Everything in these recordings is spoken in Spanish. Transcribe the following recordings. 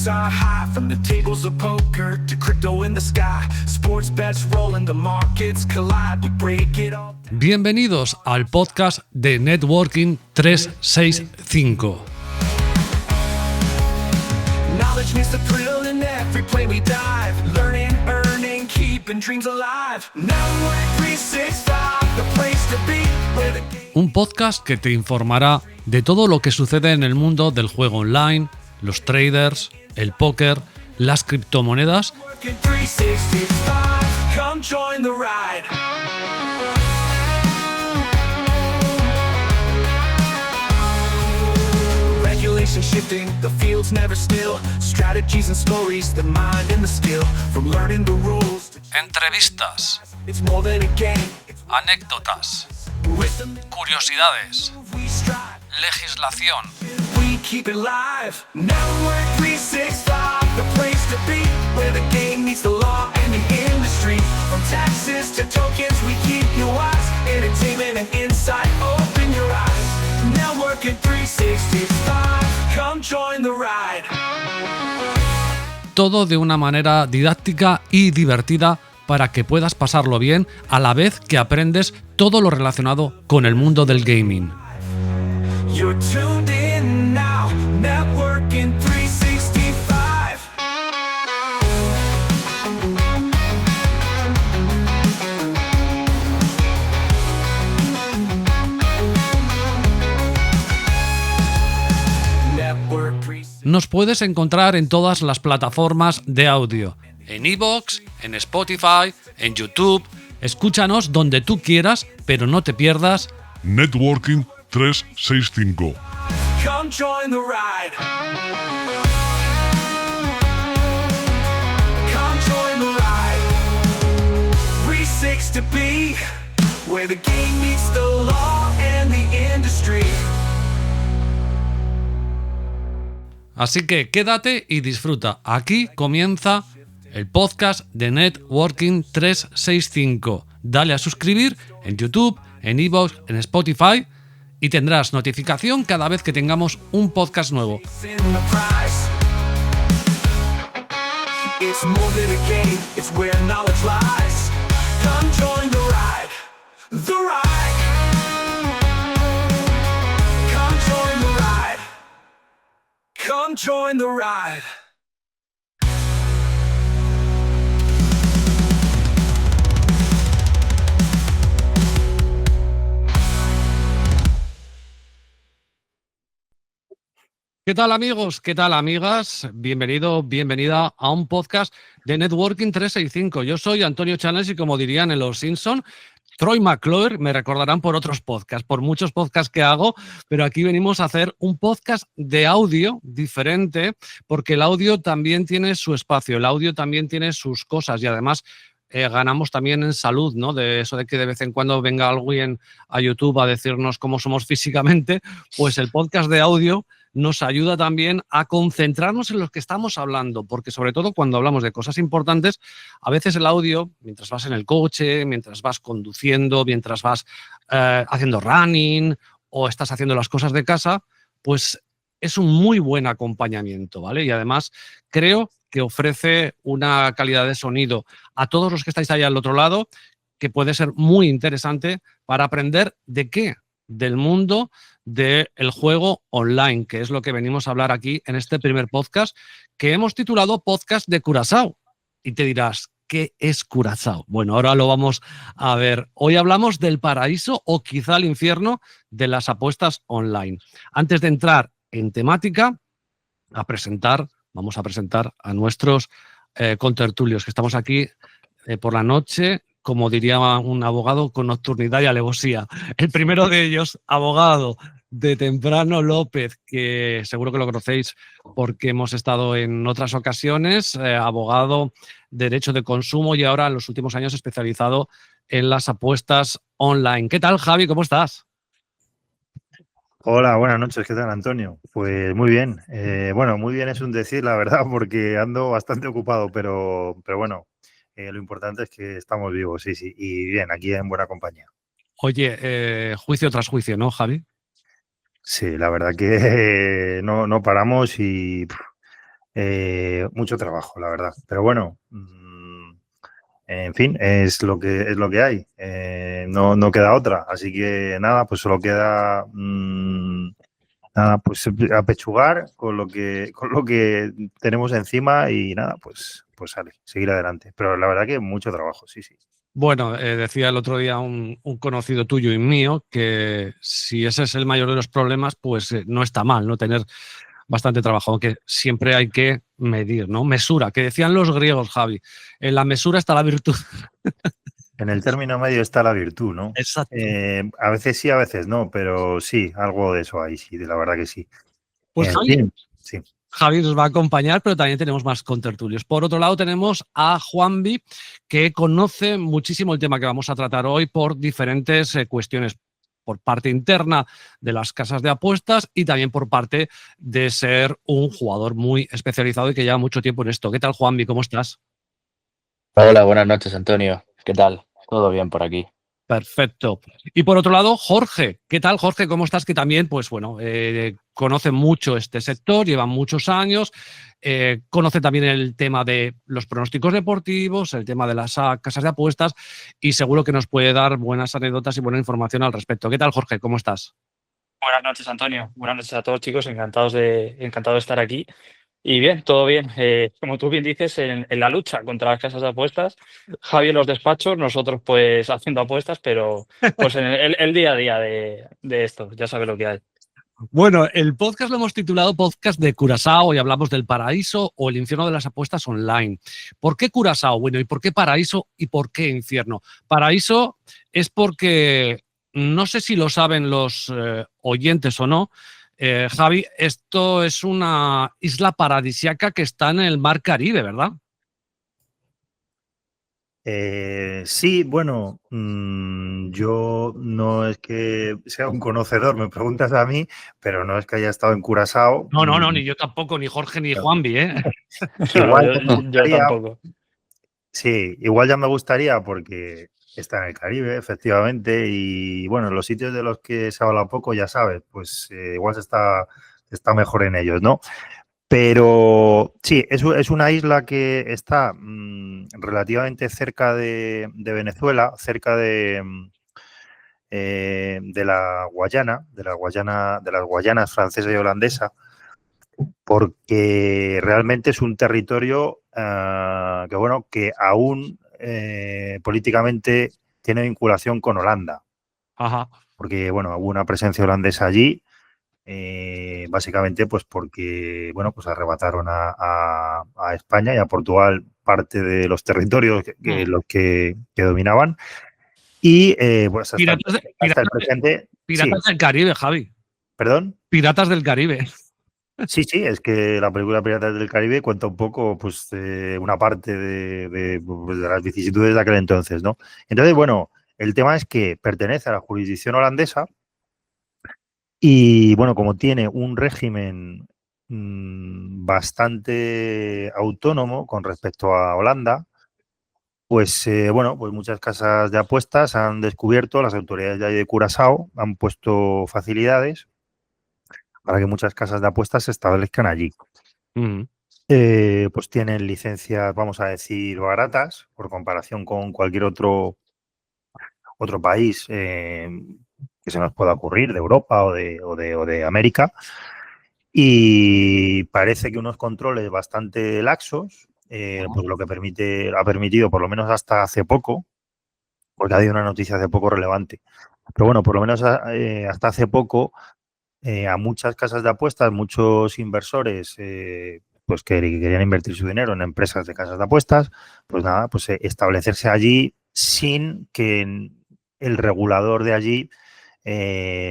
are high, from the tables of poker to crypto in the sky. Sports bets rolling, the markets collide, we break it all. Bienvenidos al podcast de Networking 365. Knowledge means the thrill in every play we dive. Learning, earning, keeping dreams alive. Network 365, the place to be. Where the game... Un podcast que te informará de todo lo que sucede en el mundo del juego online, los traders, el póker, las criptomonedas Networking 365, come join the ride. Regulation shifting, the field's never still. Strategies and stories, the mind and the skill. From learning the rules to entrevistas, it's more than a game. It's anécdotas, wisdom curiosidades, we strive. legislación. We keep it live. Network 365, the place to be. Where the game meets the law and the industry. From taxes to tokens, we keep you wise. Entertainment and insight, open your eyes. Networking 365, come join the ride. Todo de una manera didáctica y divertida para que puedas pasarlo bien a la vez que aprendes todo lo relacionado con el mundo del gaming. You're tuned in now. Networking 365. Network 365. Nos puedes encontrar en todas las plataformas de audio, en iVoox, en Spotify, en YouTube. Escúchanos donde tú quieras, pero no te pierdas Networking 365. Come join the ride. Come join the ride. 360 to be where the game meets the law and the industry. Así que quédate y disfruta. Aquí comienza el podcast de Networking 365. Dale a suscribir en YouTube, en iVoox, en Spotify y tendrás notificación cada vez que tengamos un podcast nuevo. It's in the price. It's more than a game, it's where knowledge lies. Come join the ride. The ride. Come join the ride. Come join the ride. ¿Qué tal amigos? ¿Qué tal amigas? Bienvenido, bienvenida a un podcast de Networking 365. Yo soy Antonio Chanes y como dirían en Los Simpson, Troy McClure, me recordarán por otros podcasts, por muchos podcasts que hago, pero aquí venimos a hacer un podcast de audio diferente porque el audio también tiene su espacio, el audio también tiene sus cosas y además ganamos también en salud, ¿no? De eso de que de vez en cuando venga alguien a YouTube a decirnos cómo somos físicamente, pues el podcast de audio nos ayuda también a concentrarnos en lo que estamos hablando, porque sobre todo cuando hablamos de cosas importantes, a veces el audio, mientras vas en el coche, mientras vas conduciendo, mientras vas haciendo running o estás haciendo las cosas de casa, pues es un muy buen acompañamiento, ¿vale? Y además creo que ofrece una calidad de sonido a todos los que estáis ahí al otro lado que puede ser muy interesante para aprender de qué, del mundo del juego online, que es lo que venimos a hablar aquí en este primer podcast que hemos titulado Podcast de Curazao. Y te dirás, ¿qué es Curazao? Bueno, ahora lo vamos a ver. Hoy hablamos del paraíso o quizá el infierno de las apuestas online. Antes de entrar en temática, vamos a presentar a nuestros contertulios que estamos aquí por la noche, como diría un abogado, con nocturnidad y alevosía. El primero de ellos, abogado de Temprano López, que seguro que lo conocéis porque hemos estado en otras ocasiones, abogado de Derecho de Consumo y ahora en los últimos años especializado en las apuestas online. ¿Qué tal, Javi? ¿Cómo estás? Hola, buenas noches. ¿Qué tal, Antonio? Pues muy bien. Bueno, muy bien es un decir, la verdad, porque ando bastante ocupado, pero bueno, lo importante es que estamos vivos, sí, y bien, aquí en buena compañía. Oye, juicio tras juicio, ¿no, Javi? Sí, la verdad que no paramos y Mucho trabajo, la verdad. Pero bueno, en fin, es lo que hay. No queda otra. Así que nada, pues solo queda nada, pues apechugar con lo que tenemos encima y nada, pues sale, seguir adelante. Pero la verdad que mucho trabajo, sí, sí. Bueno, decía el otro día un conocido tuyo y mío que si ese es el mayor de los problemas, pues no está mal, ¿no? Tener bastante trabajo, aunque siempre hay que medir, ¿no? Mesura, que decían los griegos, Javi. En la mesura está la virtud. En el término medio está la virtud, ¿no? Exacto. A veces sí, a veces no, pero sí, algo de eso hay, sí, la verdad que sí. Pues En Javi, fin, sí. Javi nos va a acompañar, pero también tenemos más contertulios. Por otro lado, tenemos a Juanvi, que conoce muchísimo el tema que vamos a tratar hoy por diferentes cuestiones, por parte interna de las casas de apuestas y también por parte de ser un jugador muy especializado y que lleva mucho tiempo en esto. ¿Qué tal, Juanvi? ¿Cómo estás? Hola, buenas noches, Antonio. ¿Qué tal? ¿Todo bien por aquí? Perfecto. Y por otro lado, Jorge. ¿Qué tal, Jorge? ¿Cómo estás? Que también, pues bueno, conoce mucho este sector, lleva muchos años, conoce también el tema de los pronósticos deportivos, el tema de las casas de apuestas y seguro que nos puede dar buenas anécdotas y buena información al respecto. ¿Qué tal, Jorge? ¿Cómo estás? Buenas noches, Antonio. Buenas noches a todos, chicos. Encantado de estar aquí. Y bien, todo bien. Como tú bien dices, en la lucha contra las casas de apuestas, Javi en los despachos, nosotros pues haciendo apuestas, pero pues en el día a día de esto, ya sabes lo que hay. Bueno, el podcast lo hemos titulado Podcast de Curazao y hablamos del paraíso o el infierno de las apuestas online. ¿Por qué Curazao? Bueno, ¿y por qué paraíso y por qué infierno? Paraíso es porque, no sé si lo saben los oyentes o no, Javi, esto es una isla paradisiaca que está en el Mar Caribe, ¿verdad? Sí, bueno, yo no es que sea un conocedor, me preguntas a mí, pero no es que haya estado en Curazao. No, ni yo tampoco, ni Jorge ni Juanvi, ¿eh? No, Igual ya me yo gustaría, tampoco. sí, igual ya me gustaría porque está en el Caribe, efectivamente, y bueno, los sitios de los que se habla poco, ya sabes, pues igual está mejor en ellos, ¿no? Pero sí, es una isla que está relativamente cerca de Venezuela, cerca de la Guayana, de las Guayanas francesa y holandesa, porque realmente es un territorio que bueno, que aún políticamente tiene vinculación con Holanda, Ajá. porque bueno, hubo una presencia holandesa allí. Básicamente pues porque bueno pues arrebataron a España y a Portugal parte de los territorios que dominaban y pues Piratas, hasta el presente sí, piratas del Caribe, Javi. perdón. Piratas del Caribe. Sí, es que la película Piratas del Caribe cuenta un poco, pues, una parte pues, de las vicisitudes de aquel entonces, ¿no? Entonces, bueno, el tema es que pertenece a la jurisdicción holandesa y, bueno, como tiene un régimen bastante autónomo con respecto a Holanda, pues, bueno, pues muchas casas de apuestas han descubierto, las autoridades de ahí de Curazao han puesto facilidades para que muchas casas de apuestas se establezcan allí. Mm. Pues tienen licencias, vamos a decir, baratas por comparación con cualquier otro país que se nos pueda ocurrir, de Europa o de América. Y parece que unos controles bastante laxos, pues lo que ha permitido, por lo menos hasta hace poco, porque ha habido una noticia hace poco relevante, pero bueno, por lo menos hasta hace poco, a muchas casas de apuestas, muchos inversores pues que querían invertir su dinero en empresas de casas de apuestas, pues nada, pues establecerse allí sin que el regulador de allí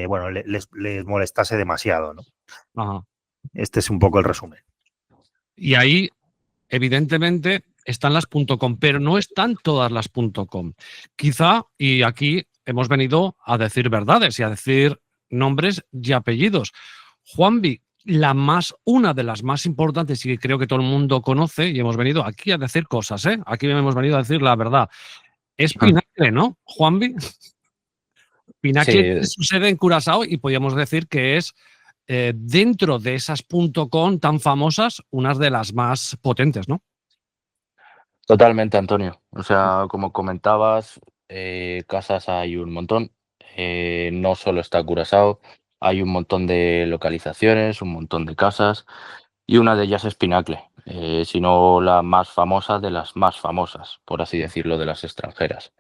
bueno, les molestase demasiado, ¿no? Ajá. Este es un poco el resumen. Y ahí, evidentemente, están las .com, pero no están todas las .com. Quizá, y aquí hemos venido a decir verdades y a decir nombres y apellidos. Juanvi, una de las más importantes y que creo que todo el mundo conoce, y hemos venido aquí a decir cosas, ¿eh? Aquí hemos venido a decir la verdad. Es Pinacle, ¿no, Juanvi? Pinacle Sí, tiene su sede en Curazao y podríamos decir que es dentro de esas .com tan famosas, unas de las más potentes, ¿no? Totalmente, Antonio. O sea, como comentabas, casas hay un montón. No solo está Curazao, hay un montón de localizaciones, un montón de casas, y una de ellas es Pinacle, si no la más famosa de las más famosas, por así decirlo, de las extranjeras.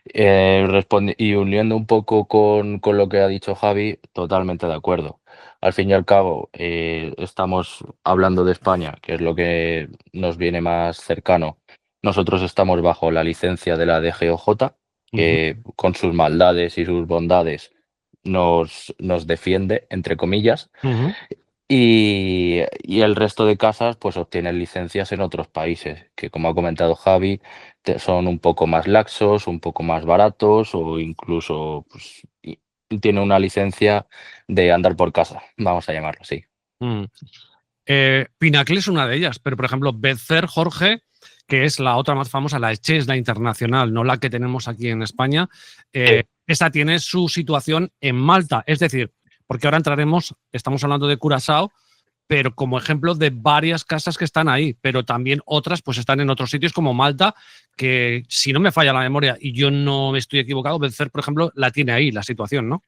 Y uniendo un poco con lo que ha dicho Javi, totalmente de acuerdo. Al fin y al cabo, estamos hablando de España, que es lo que nos viene más cercano. Nosotros estamos bajo la licencia de la DGOJ, que con sus maldades y sus bondades nos defiende, entre comillas. Ujú. Y el resto de casas pues obtienen licencias en otros países, que como ha comentado Javi, son un poco más laxos, un poco más baratos o incluso pues, tiene una licencia de andar por casa, vamos a llamarlo así. Mm. Pinacle es una de ellas, pero por ejemplo, Betfair, Jorge, que es la otra más famosa, la Chess, la internacional, no la que tenemos aquí en España, esa tiene su situación en Malta. Es decir, porque ahora estamos hablando de Curazao, pero como ejemplo de varias casas que están ahí, pero también otras pues están en otros sitios como Malta, que si no me falla la memoria y yo no me estoy equivocado, Betfair, por ejemplo, la tiene ahí, la situación, ¿no?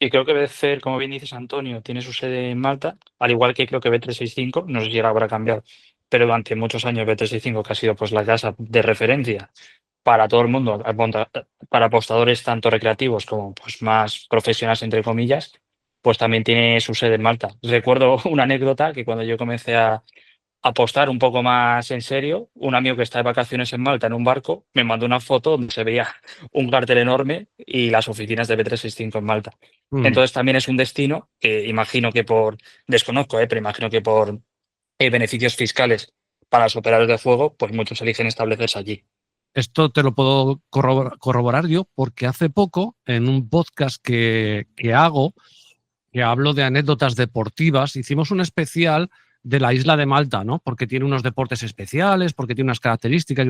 Y creo que Betfair, como bien dices, Antonio, tiene su sede en Malta, al igual que creo que Bet365, no sé si ahora habrá cambiado, pero durante muchos años Bet365, que ha sido pues la casa de referencia para todo el mundo, para apostadores tanto recreativos como pues más profesionales, entre comillas, pues también tiene su sede en Malta. Recuerdo una anécdota que cuando yo comencé a apostar un poco más en serio, un amigo que está de vacaciones en Malta en un barco me mandó una foto donde se veía un cartel enorme y las oficinas de Bet365 en Malta. Mm. Entonces también es un destino que imagino que desconozco, pero imagino que por beneficios fiscales para los operadores de juego, pues muchos eligen establecerse allí. Esto te lo puedo corroborar yo porque hace poco en un podcast que hago, que hablo de anécdotas deportivas, hicimos un especial de la isla de Malta, ¿no? Porque tiene unos deportes especiales, porque tiene unas características y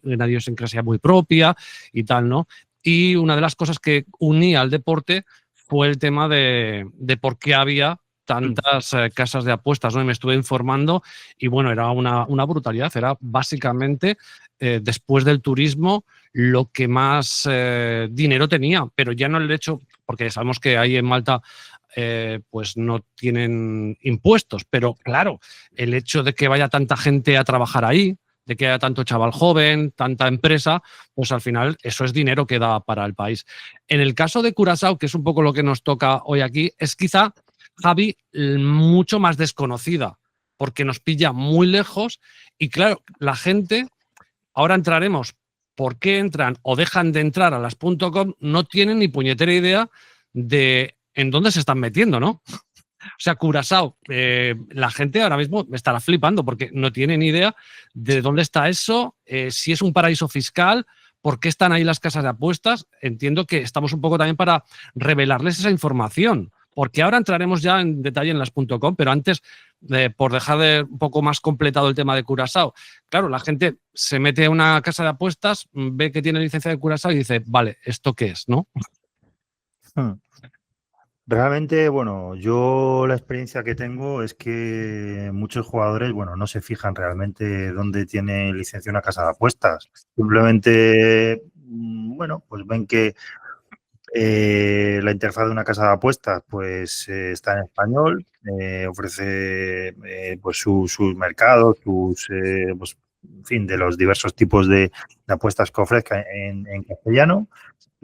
una idiosincrasia muy propia y tal, ¿no? Y una de las cosas que unía al deporte fue el tema de por qué había tantas casas de apuestas, ¿no? Y me estuve informando y bueno, era una brutalidad, era básicamente después del turismo lo que más dinero tenía, pero ya no el hecho, porque sabemos que ahí en Malta pues no tienen impuestos, pero claro, el hecho de que vaya tanta gente a trabajar ahí, de que haya tanto chaval joven, tanta empresa, pues al final eso es dinero que da para el país. En el caso de Curazao, que es un poco lo que nos toca hoy aquí, es quizá, Javi, mucho más desconocida, porque nos pilla muy lejos y claro, la gente, ahora entraremos, por qué entran o dejan de entrar a las .com, no tienen ni puñetera idea de en dónde se están metiendo, ¿no? O sea, Curazao, la gente ahora mismo me estará flipando porque no tiene ni idea de dónde está eso, si es un paraíso fiscal, por qué están ahí las casas de apuestas. Entiendo que estamos un poco también para revelarles esa información, porque ahora entraremos ya en detalle en las .com, pero antes, por dejar un poco más completado el tema de Curazao, claro, la gente se mete a una casa de apuestas, ve que tiene licencia de Curazao y dice, vale, ¿esto qué es, no? Realmente, bueno, yo la experiencia que tengo es que muchos jugadores, bueno, no se fijan realmente dónde tiene licencia una casa de apuestas. Simplemente, bueno, pues ven que la interfaz de una casa de apuestas pues está en español, ofrece pues sus mercados, pues, en fin, de los diversos tipos de apuestas que ofrezca en castellano.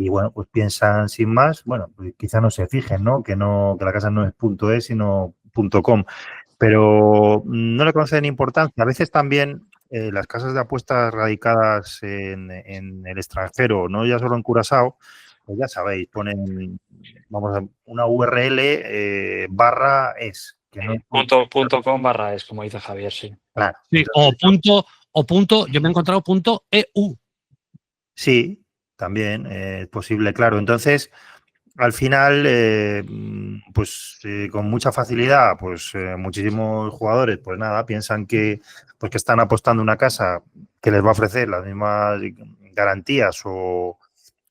Y bueno, pues piensan sin más, bueno, pues quizá no se fijen, ¿no? Que la casa no es .es, sino .com. Pero no le conceden importancia. A veces también las casas de apuestas radicadas en el extranjero, no ya solo en Curazao, pues ya sabéis, ponen, una URL barra es. Que no, .com/es, como dice Javier, sí. claro. Sí, yo me he encontrado .eu. Sí, también es posible, claro. Entonces, al final, pues con mucha facilidad, pues muchísimos jugadores, pues nada, piensan pues, que están apostando una casa que les va a ofrecer las mismas garantías o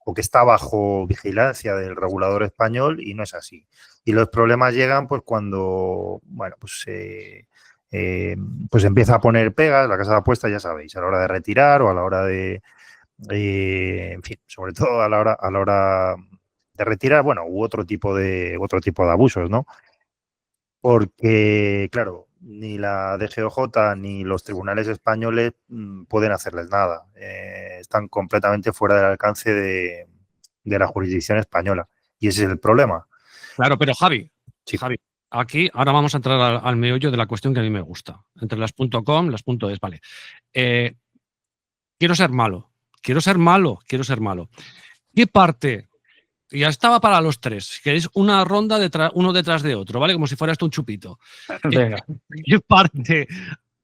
o que está bajo vigilancia del regulador español y no es así. Y los problemas llegan pues cuando, bueno, pues empieza a poner pegas la casa de apuestas, ya sabéis, a la hora de retirar o a la hora de, en fin, sobre todo a la hora de retirar, bueno, u otro tipo de abusos, ¿no? Porque, claro, ni la DGOJ ni los tribunales españoles pueden hacerles nada. Están completamente fuera del alcance de la jurisdicción española. Y ese es el problema. Claro, pero Javi, Sí. Javi, aquí ahora vamos a entrar al meollo de la cuestión que a mí me gusta. Entre las .com, las .es, vale. Quiero ser malo, quiero ser malo, quiero ser malo. ¿Qué parte? Ya estaba para los tres. Si queréis una ronda uno detrás de otro, ¿vale? Como si fuera esto un chupito. Venga. ¿Qué parte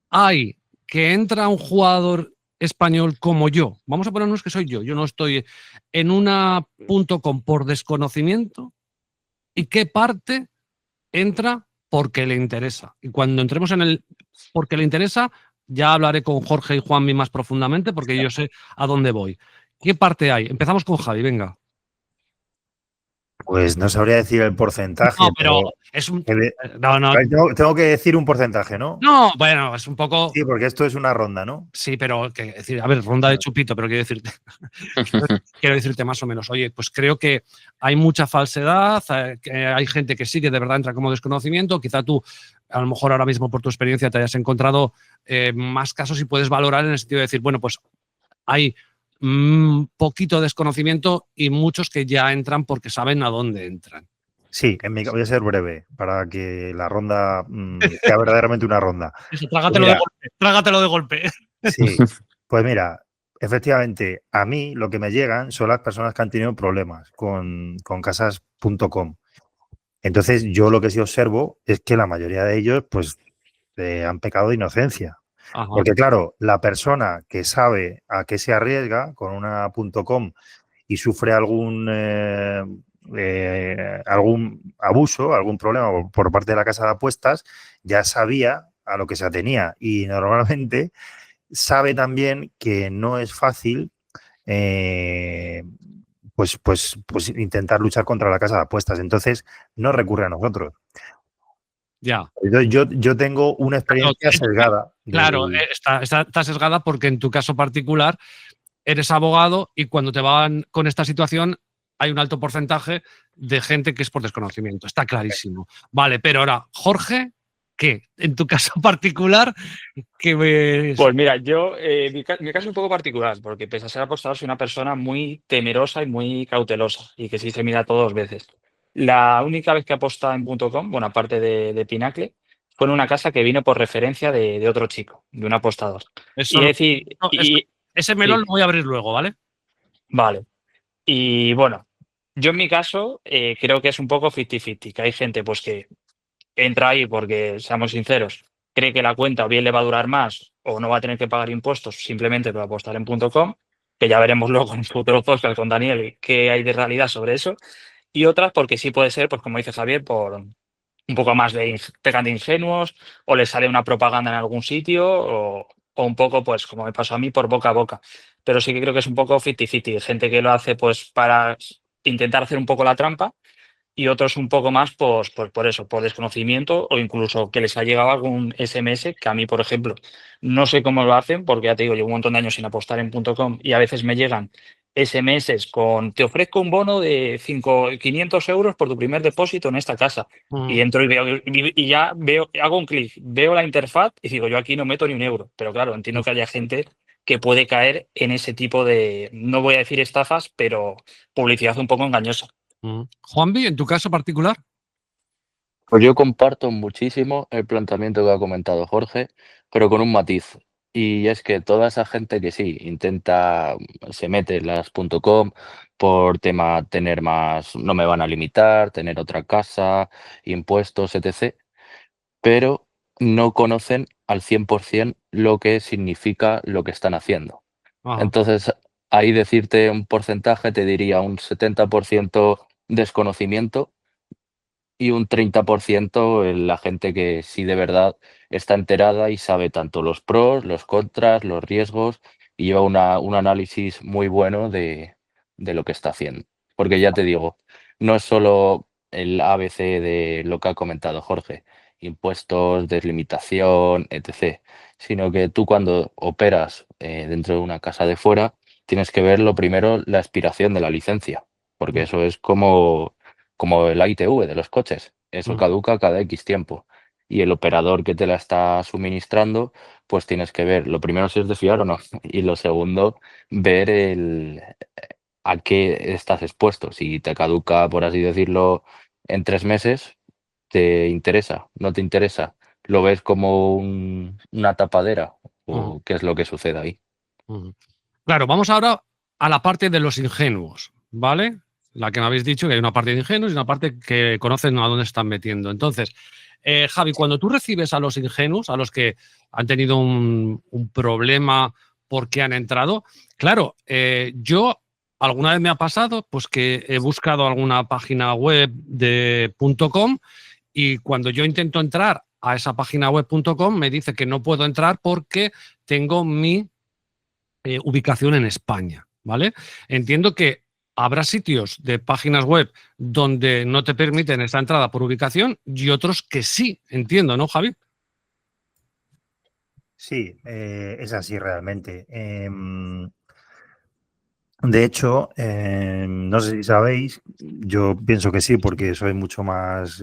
hay que entra un jugador español como yo? Vamos a ponernos que soy yo. Yo no estoy en una .com por desconocimiento. ¿Y qué parte entra porque le interesa? Y cuando entremos en el porque le interesa, ya hablaré con Jorge y Juanmi más profundamente porque yo sé a dónde voy. ¿Qué parte hay? Empezamos con Javi, venga. Pues no sabría decir el porcentaje, No, pero es un... No, tengo que decir un porcentaje, ¿no? no, bueno, es un poco... Sí, porque esto es una ronda, ¿no? Sí, pero decir, a ver, ronda de chupito, pero quiero decirte más o menos, oye, pues creo que hay mucha falsedad, que hay gente que sí que de verdad entra como desconocimiento, quizá tú, a lo mejor ahora mismo por tu experiencia te hayas encontrado más casos y puedes valorar en el sentido de decir, bueno, pues hay poquito desconocimiento y muchos que ya entran porque saben a dónde entran. Sí, voy a ser breve para que la ronda sea verdaderamente una ronda. Eso, trágatelo de golpe. Sí, pues mira, efectivamente, a mí lo que me llegan son las personas que han tenido problemas con casas.com. Entonces, yo lo que sí observo es que la mayoría de ellos, pues, han pecado de inocencia. Ajá. Porque, claro, la persona que sabe a qué se arriesga con una .com y sufre algún abuso, algún problema por parte de la casa de apuestas, ya sabía a lo que se atenía. Y normalmente sabe también que no es fácil pues intentar luchar contra la casa de apuestas. Entonces, no recurre a nosotros. Ya. Yo tengo una experiencia sesgada. Claro, está sesgada porque en tu caso particular eres abogado y cuando te van con esta situación hay un alto porcentaje de gente que es por desconocimiento. Está clarísimo. Vale, pero ahora, Jorge, ¿qué? En tu caso particular, ¿qué ves? Pues mira, yo, mi caso es un poco particular, porque pese a ser apostador, soy una persona muy temerosa y muy cautelosa, y que sí se mira todo 2 veces. La única vez que apostaba en .com, bueno, aparte de Pinacle, fue en una casa que vino por referencia de otro chico, de un apostador. Eso Y no- es decir, no, ese melón lo voy a abrir luego, ¿vale? vale. Y bueno, yo en mi caso creo que es un poco 50-50, que hay gente pues que entra ahí porque, seamos sinceros, cree que la cuenta o bien le va a durar más o no va a tener que pagar impuestos simplemente por apostar en .com, que ya veremos luego en un futuro podcast con Daniel qué hay de realidad sobre eso. Y otras porque sí puede ser, pues como dice Javier, por un poco más pecan de ingenuos o les sale una propaganda en algún sitio o un poco, pues como me pasó a mí, por boca a boca. Pero sí que creo que es un poco 50-50. Gente que lo hace pues para intentar hacer un poco la trampa y otros un poco más pues, por eso, por desconocimiento o incluso que les ha llegado algún SMS que a mí, por ejemplo, no sé cómo lo hacen porque ya te digo, llevo un montón de años sin apostar en .com y a veces me llegan SMS con te ofrezco un bono de 500 euros por tu primer depósito en esta casa. Y entro y veo y ya veo, hago un clic, veo la interfaz y digo, yo aquí no meto ni un euro. Pero claro, entiendo que haya gente que puede caer en ese tipo de, no voy a decir estafas, pero publicidad un poco engañosa. Juanvi, en tu caso particular. Pues yo comparto muchísimo el planteamiento que ha comentado Jorge, pero con un matiz. Y es que toda esa gente que sí intenta, se mete en las .com por tema tener más, no me van a limitar, tener otra casa, impuestos, etc. Pero no conocen al 100% lo que significa lo que están haciendo. Ajá. Entonces, ahí decirte un porcentaje, te diría un 70% desconocimiento y un 30% en la gente que sí de verdad está enterada y sabe tanto los pros, los contras, los riesgos y lleva un análisis muy bueno de de lo que está haciendo. Porque ya te digo, no es solo el ABC de lo que ha comentado Jorge, impuestos, deslimitación, etc., sino que tú cuando operas dentro de una casa de fuera, tienes que ver lo primero la expiración de la licencia, porque eso es como el ITV de los coches, eso caduca cada X tiempo. Y el operador que te la está suministrando, pues tienes que ver, lo primero si es de fiar o no, y lo segundo, ver a qué estás expuesto. Si te caduca, por así decirlo, en 3 meses, ¿te interesa? ¿No te interesa? ¿Lo ves como una tapadera? ¿O qué es lo que sucede ahí? Claro, vamos ahora a la parte de los ingenuos, ¿vale? La que me habéis dicho, que hay una parte de ingenuos y una parte que conocen a dónde están metiendo. Entonces, Javi, cuando tú recibes a los ingenuos, a los que han tenido un problema porque han entrado, claro, yo alguna vez me ha pasado pues que he buscado alguna página web de .com y cuando yo intento entrar a esa página web .com me dice que no puedo entrar porque tengo mi ubicación en España, ¿vale? Entiendo que habrá sitios de páginas web donde no te permiten esa entrada por ubicación y otros que sí, entiendo, ¿no, Javi? Sí, es así realmente. De hecho, no sé si sabéis, yo pienso que sí, porque están mucho más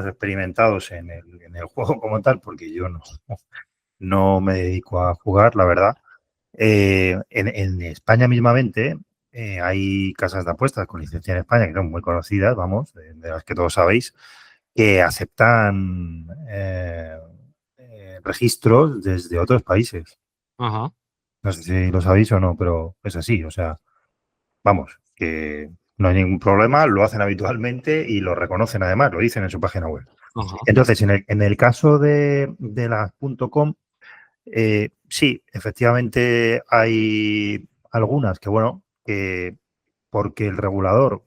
experimentados en el juego como tal, porque yo no me dedico a jugar, la verdad. En España mismamente hay casas de apuestas con licencia en España que son muy conocidas, vamos, de las que todos sabéis, que aceptan registros desde otros países. Ajá. No sé si lo sabéis o no, pero es así. O sea, vamos, que no hay ningún problema, lo hacen habitualmente y lo reconocen además, lo dicen en su página web. Ajá. Entonces, en el caso de las .com, sí, efectivamente hay algunas que, bueno, porque el regulador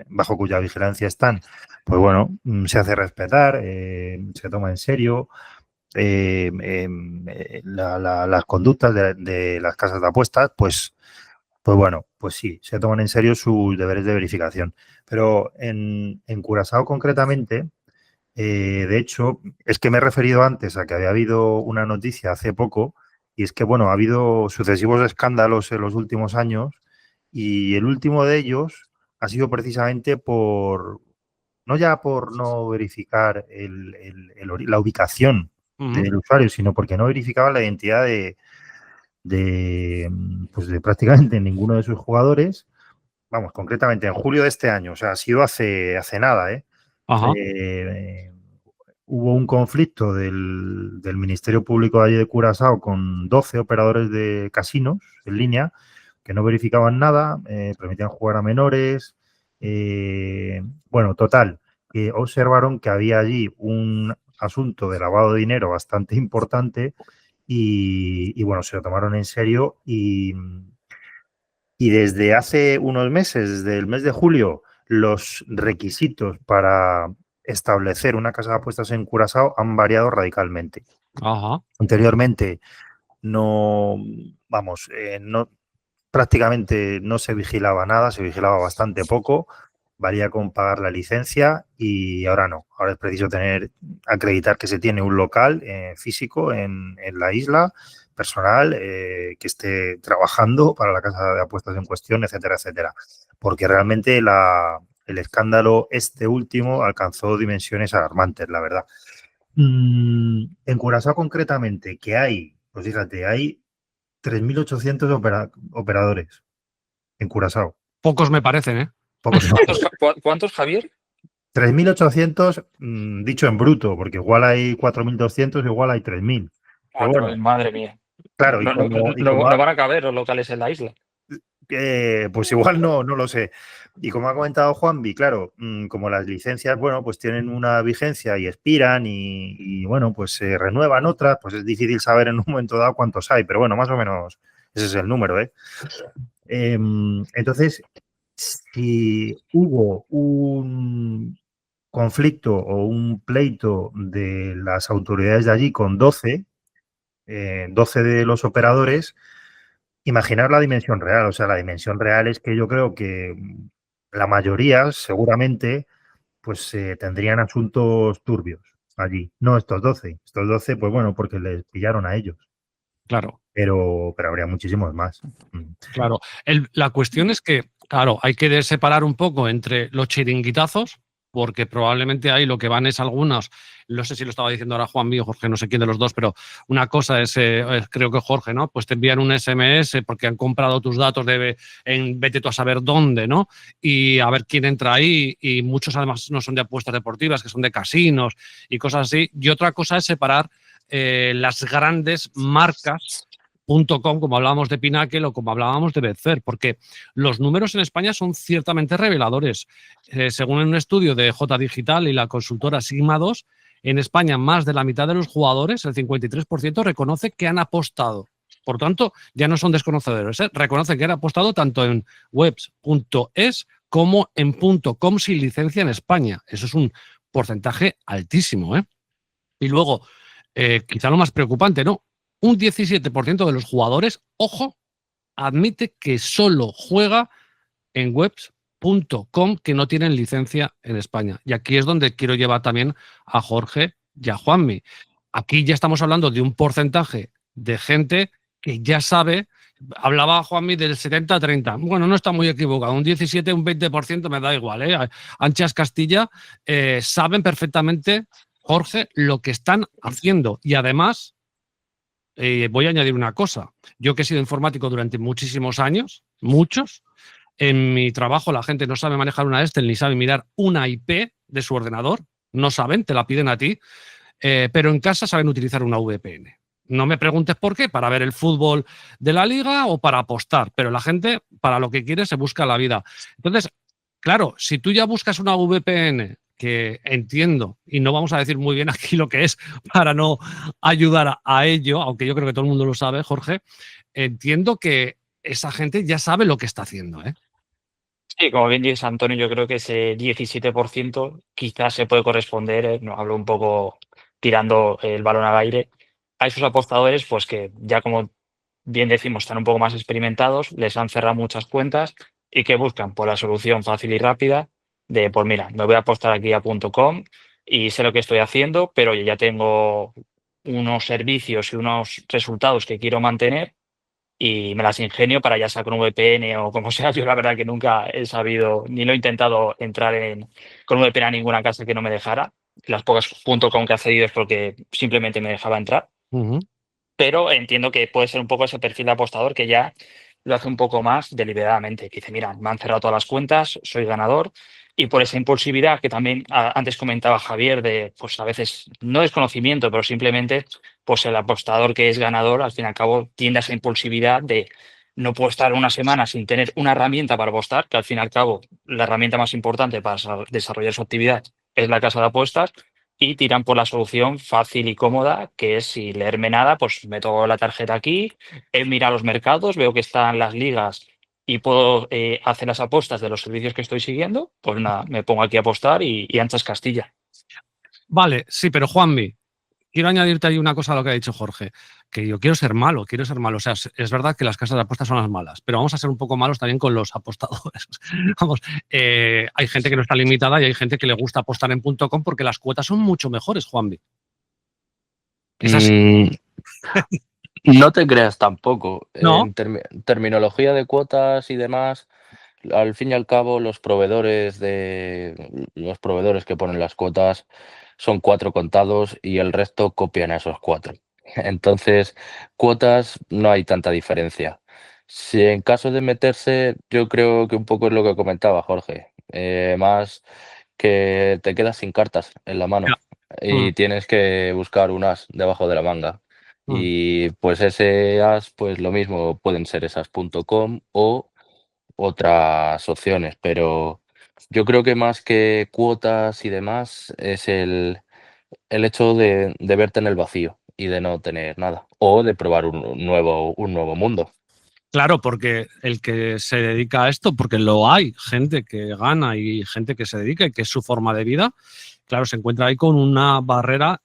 bajo cuya vigilancia están, pues bueno, se hace respetar, se toma en serio las conductas de las casas de apuestas, pues bueno, pues sí, se toman en serio sus deberes de verificación. Pero en Curazao concretamente, de hecho, es que me he referido antes a que había habido una noticia hace poco y es que, bueno, ha habido sucesivos escándalos en los últimos años y el último de ellos ha sido precisamente no ya por no verificar la ubicación del usuario, sino porque no verificaban la identidad pues de prácticamente ninguno de sus jugadores. Vamos, concretamente en julio de este año, o sea, ha sido hace nada, ¿eh? Ajá. Hubo un conflicto del Ministerio Público de allí de Curazao con 12 operadores de casinos en línea que no verificaban nada, permitían jugar a menores. Bueno, total, observaron que había allí un asunto de lavado de dinero bastante importante y bueno, se lo tomaron en serio y desde hace unos meses, desde el mes de julio, los requisitos para establecer una casa de apuestas en Curazao han variado radicalmente. Ajá. Anteriormente no, vamos, prácticamente no se vigilaba nada, se vigilaba bastante poco, valía con pagar la licencia y ahora no. Ahora es preciso acreditar que se tiene un local físico en la isla, personal, que esté trabajando para la casa de apuestas en cuestión, etcétera, etcétera. Porque realmente el escándalo último alcanzó dimensiones alarmantes, la verdad. En Curazao concretamente, que hay, pues fíjate, hay 3.800 operadores en Curazao. Pocos me parecen, ¿eh? Pocos. ¿Cuántos, Javier? 3.800 dicho en bruto, porque igual hay 4.200, igual hay 3.000. Pero bueno, Madre mía. claro, No van a caber los locales en la isla. pues igual no lo sé. Y como ha comentado Juanvi, claro, como las licencias, bueno, pues tienen una vigencia y expiran y bueno, pues se renuevan otras, pues es difícil saber en un momento dado cuántos hay, pero bueno, más o menos ese es el número, ¿eh? Entonces, si hubo un conflicto o un pleito de las autoridades de allí con 12 de los operadores, imaginar la dimensión real. O sea, la dimensión real es que yo creo que la mayoría, seguramente, pues tendrían asuntos turbios allí. No estos 12. Estos 12, pues bueno, porque les pillaron a ellos. Claro, Pero habría muchísimos más. claro. La cuestión es que, claro, hay que separar un poco entre los chiringuitazos, porque probablemente ahí lo que van es algunos, no sé si lo estaba diciendo ahora Juan mío, Jorge, no sé quién de los dos, pero una cosa es, creo que Jorge, ¿no? Pues te envían un SMS porque han comprado tus datos vete tú a saber dónde, ¿no? Y a ver quién entra ahí, y muchos además no son de apuestas deportivas, que son de casinos y cosas así. Y otra cosa es separar las grandes marcas .com, como hablábamos de Pinnacle o como hablábamos de Betfair, porque los números en España son ciertamente reveladores. Según un estudio de J Digital y la consultora Sigma 2, en España más de la mitad de los jugadores, el 53%, reconoce que han apostado. Por tanto, ya no son desconocedores, reconocen que han apostado tanto en webs.es como en .com sin licencia en España. Eso es un porcentaje altísimo, ¿eh? Y luego, quizá lo más preocupante, ¿no? Un 17% de los jugadores, ojo, admite que solo juega en webs.com que no tienen licencia en España. Y aquí es donde quiero llevar también a Jorge y a Juanmi. Aquí ya estamos hablando de un porcentaje de gente que ya sabe. Hablaba Juanmi del 70-30. Bueno, no está muy equivocado. Un 17, un 20% me da igual, ¿eh? Anchas Castilla saben perfectamente, Jorge, lo que están haciendo. Y además, voy a añadir una cosa. Yo que he sido informático durante muchísimos años, muchos, en mi trabajo la gente no sabe manejar una Excel ni sabe mirar una IP de su ordenador. No saben, te la piden a ti. Pero en casa saben utilizar una VPN. No me preguntes por qué, para ver el fútbol de la liga o para apostar, pero la gente para lo que quiere se busca la vida. Entonces, claro, si tú ya buscas una VPN, que entiendo, y no vamos a decir muy bien aquí lo que es para no ayudar a ello, aunque yo creo que todo el mundo lo sabe, Jorge, entiendo que esa gente ya sabe lo que está haciendo, ¿eh? Sí, como bien dices, Antonio, yo creo que ese 17% quizás se puede corresponder, no hablo un poco tirando el balón al aire, a esos apostadores, pues que ya como bien decimos, están un poco más experimentados, les han cerrado muchas cuentas y que buscan por la solución fácil y rápida de, pues mira, me voy a apostar aquí a .com y sé lo que estoy haciendo, pero ya tengo unos servicios y unos resultados que quiero mantener y me las ingenio para ya sea con VPN o como sea. Yo la verdad que nunca he sabido, ni lo he intentado entrar con VPN a ninguna casa que no me dejara. Las pocas .com que he accedido es porque simplemente me dejaba entrar. Pero entiendo que puede ser un poco ese perfil de apostador que ya lo hace un poco más deliberadamente, que dice, mira, me han cerrado todas las cuentas, soy ganador, y por esa impulsividad que también antes comentaba Javier, de pues a veces no desconocimiento, pero simplemente pues el apostador que es ganador, al fin y al cabo, tiende a esa impulsividad de no puedo estar una semana sin tener una herramienta para apostar, que al fin y al cabo la herramienta más importante para desarrollar su actividad es la casa de apuestas, y tiran por la solución fácil y cómoda, que es sin leerme nada, pues meto la tarjeta aquí, he mirado los mercados, veo que están las ligas y puedo hacer las apuestas de los servicios que estoy siguiendo, pues nada, me pongo aquí a apostar y anchas Castilla. Vale, sí, pero Juanmi, quiero añadirte ahí una cosa a lo que ha dicho Jorge, que yo quiero ser malo. O sea, es verdad que las casas de apuestas son las malas, pero vamos a ser un poco malos también con los apostadores. Vamos, hay gente que no está limitada y hay gente que le gusta apostar en .com porque las cuotas son mucho mejores, Juanvi. Es así. No te creas tampoco. No, En terminología de cuotas y demás, al fin y al cabo, los proveedores que ponen las cuotas son 4 contados y el resto copian a esos 4. Entonces, cuotas no hay tanta diferencia. Si en caso de meterse, yo creo que un poco es lo que comentaba Jorge, más que te quedas sin cartas en la mano ya. y tienes que buscar un as debajo de la manga. Mm. Y pues ese as, pues lo mismo, pueden ser esas .com o otras opciones, pero yo creo que más que cuotas y demás es el hecho de verte en el vacío y de no tener nada, o de probar un nuevo mundo. Claro, porque el que se dedica a esto, porque lo hay, gente que gana y gente que se dedica y que es su forma de vida, claro, se encuentra ahí con una barrera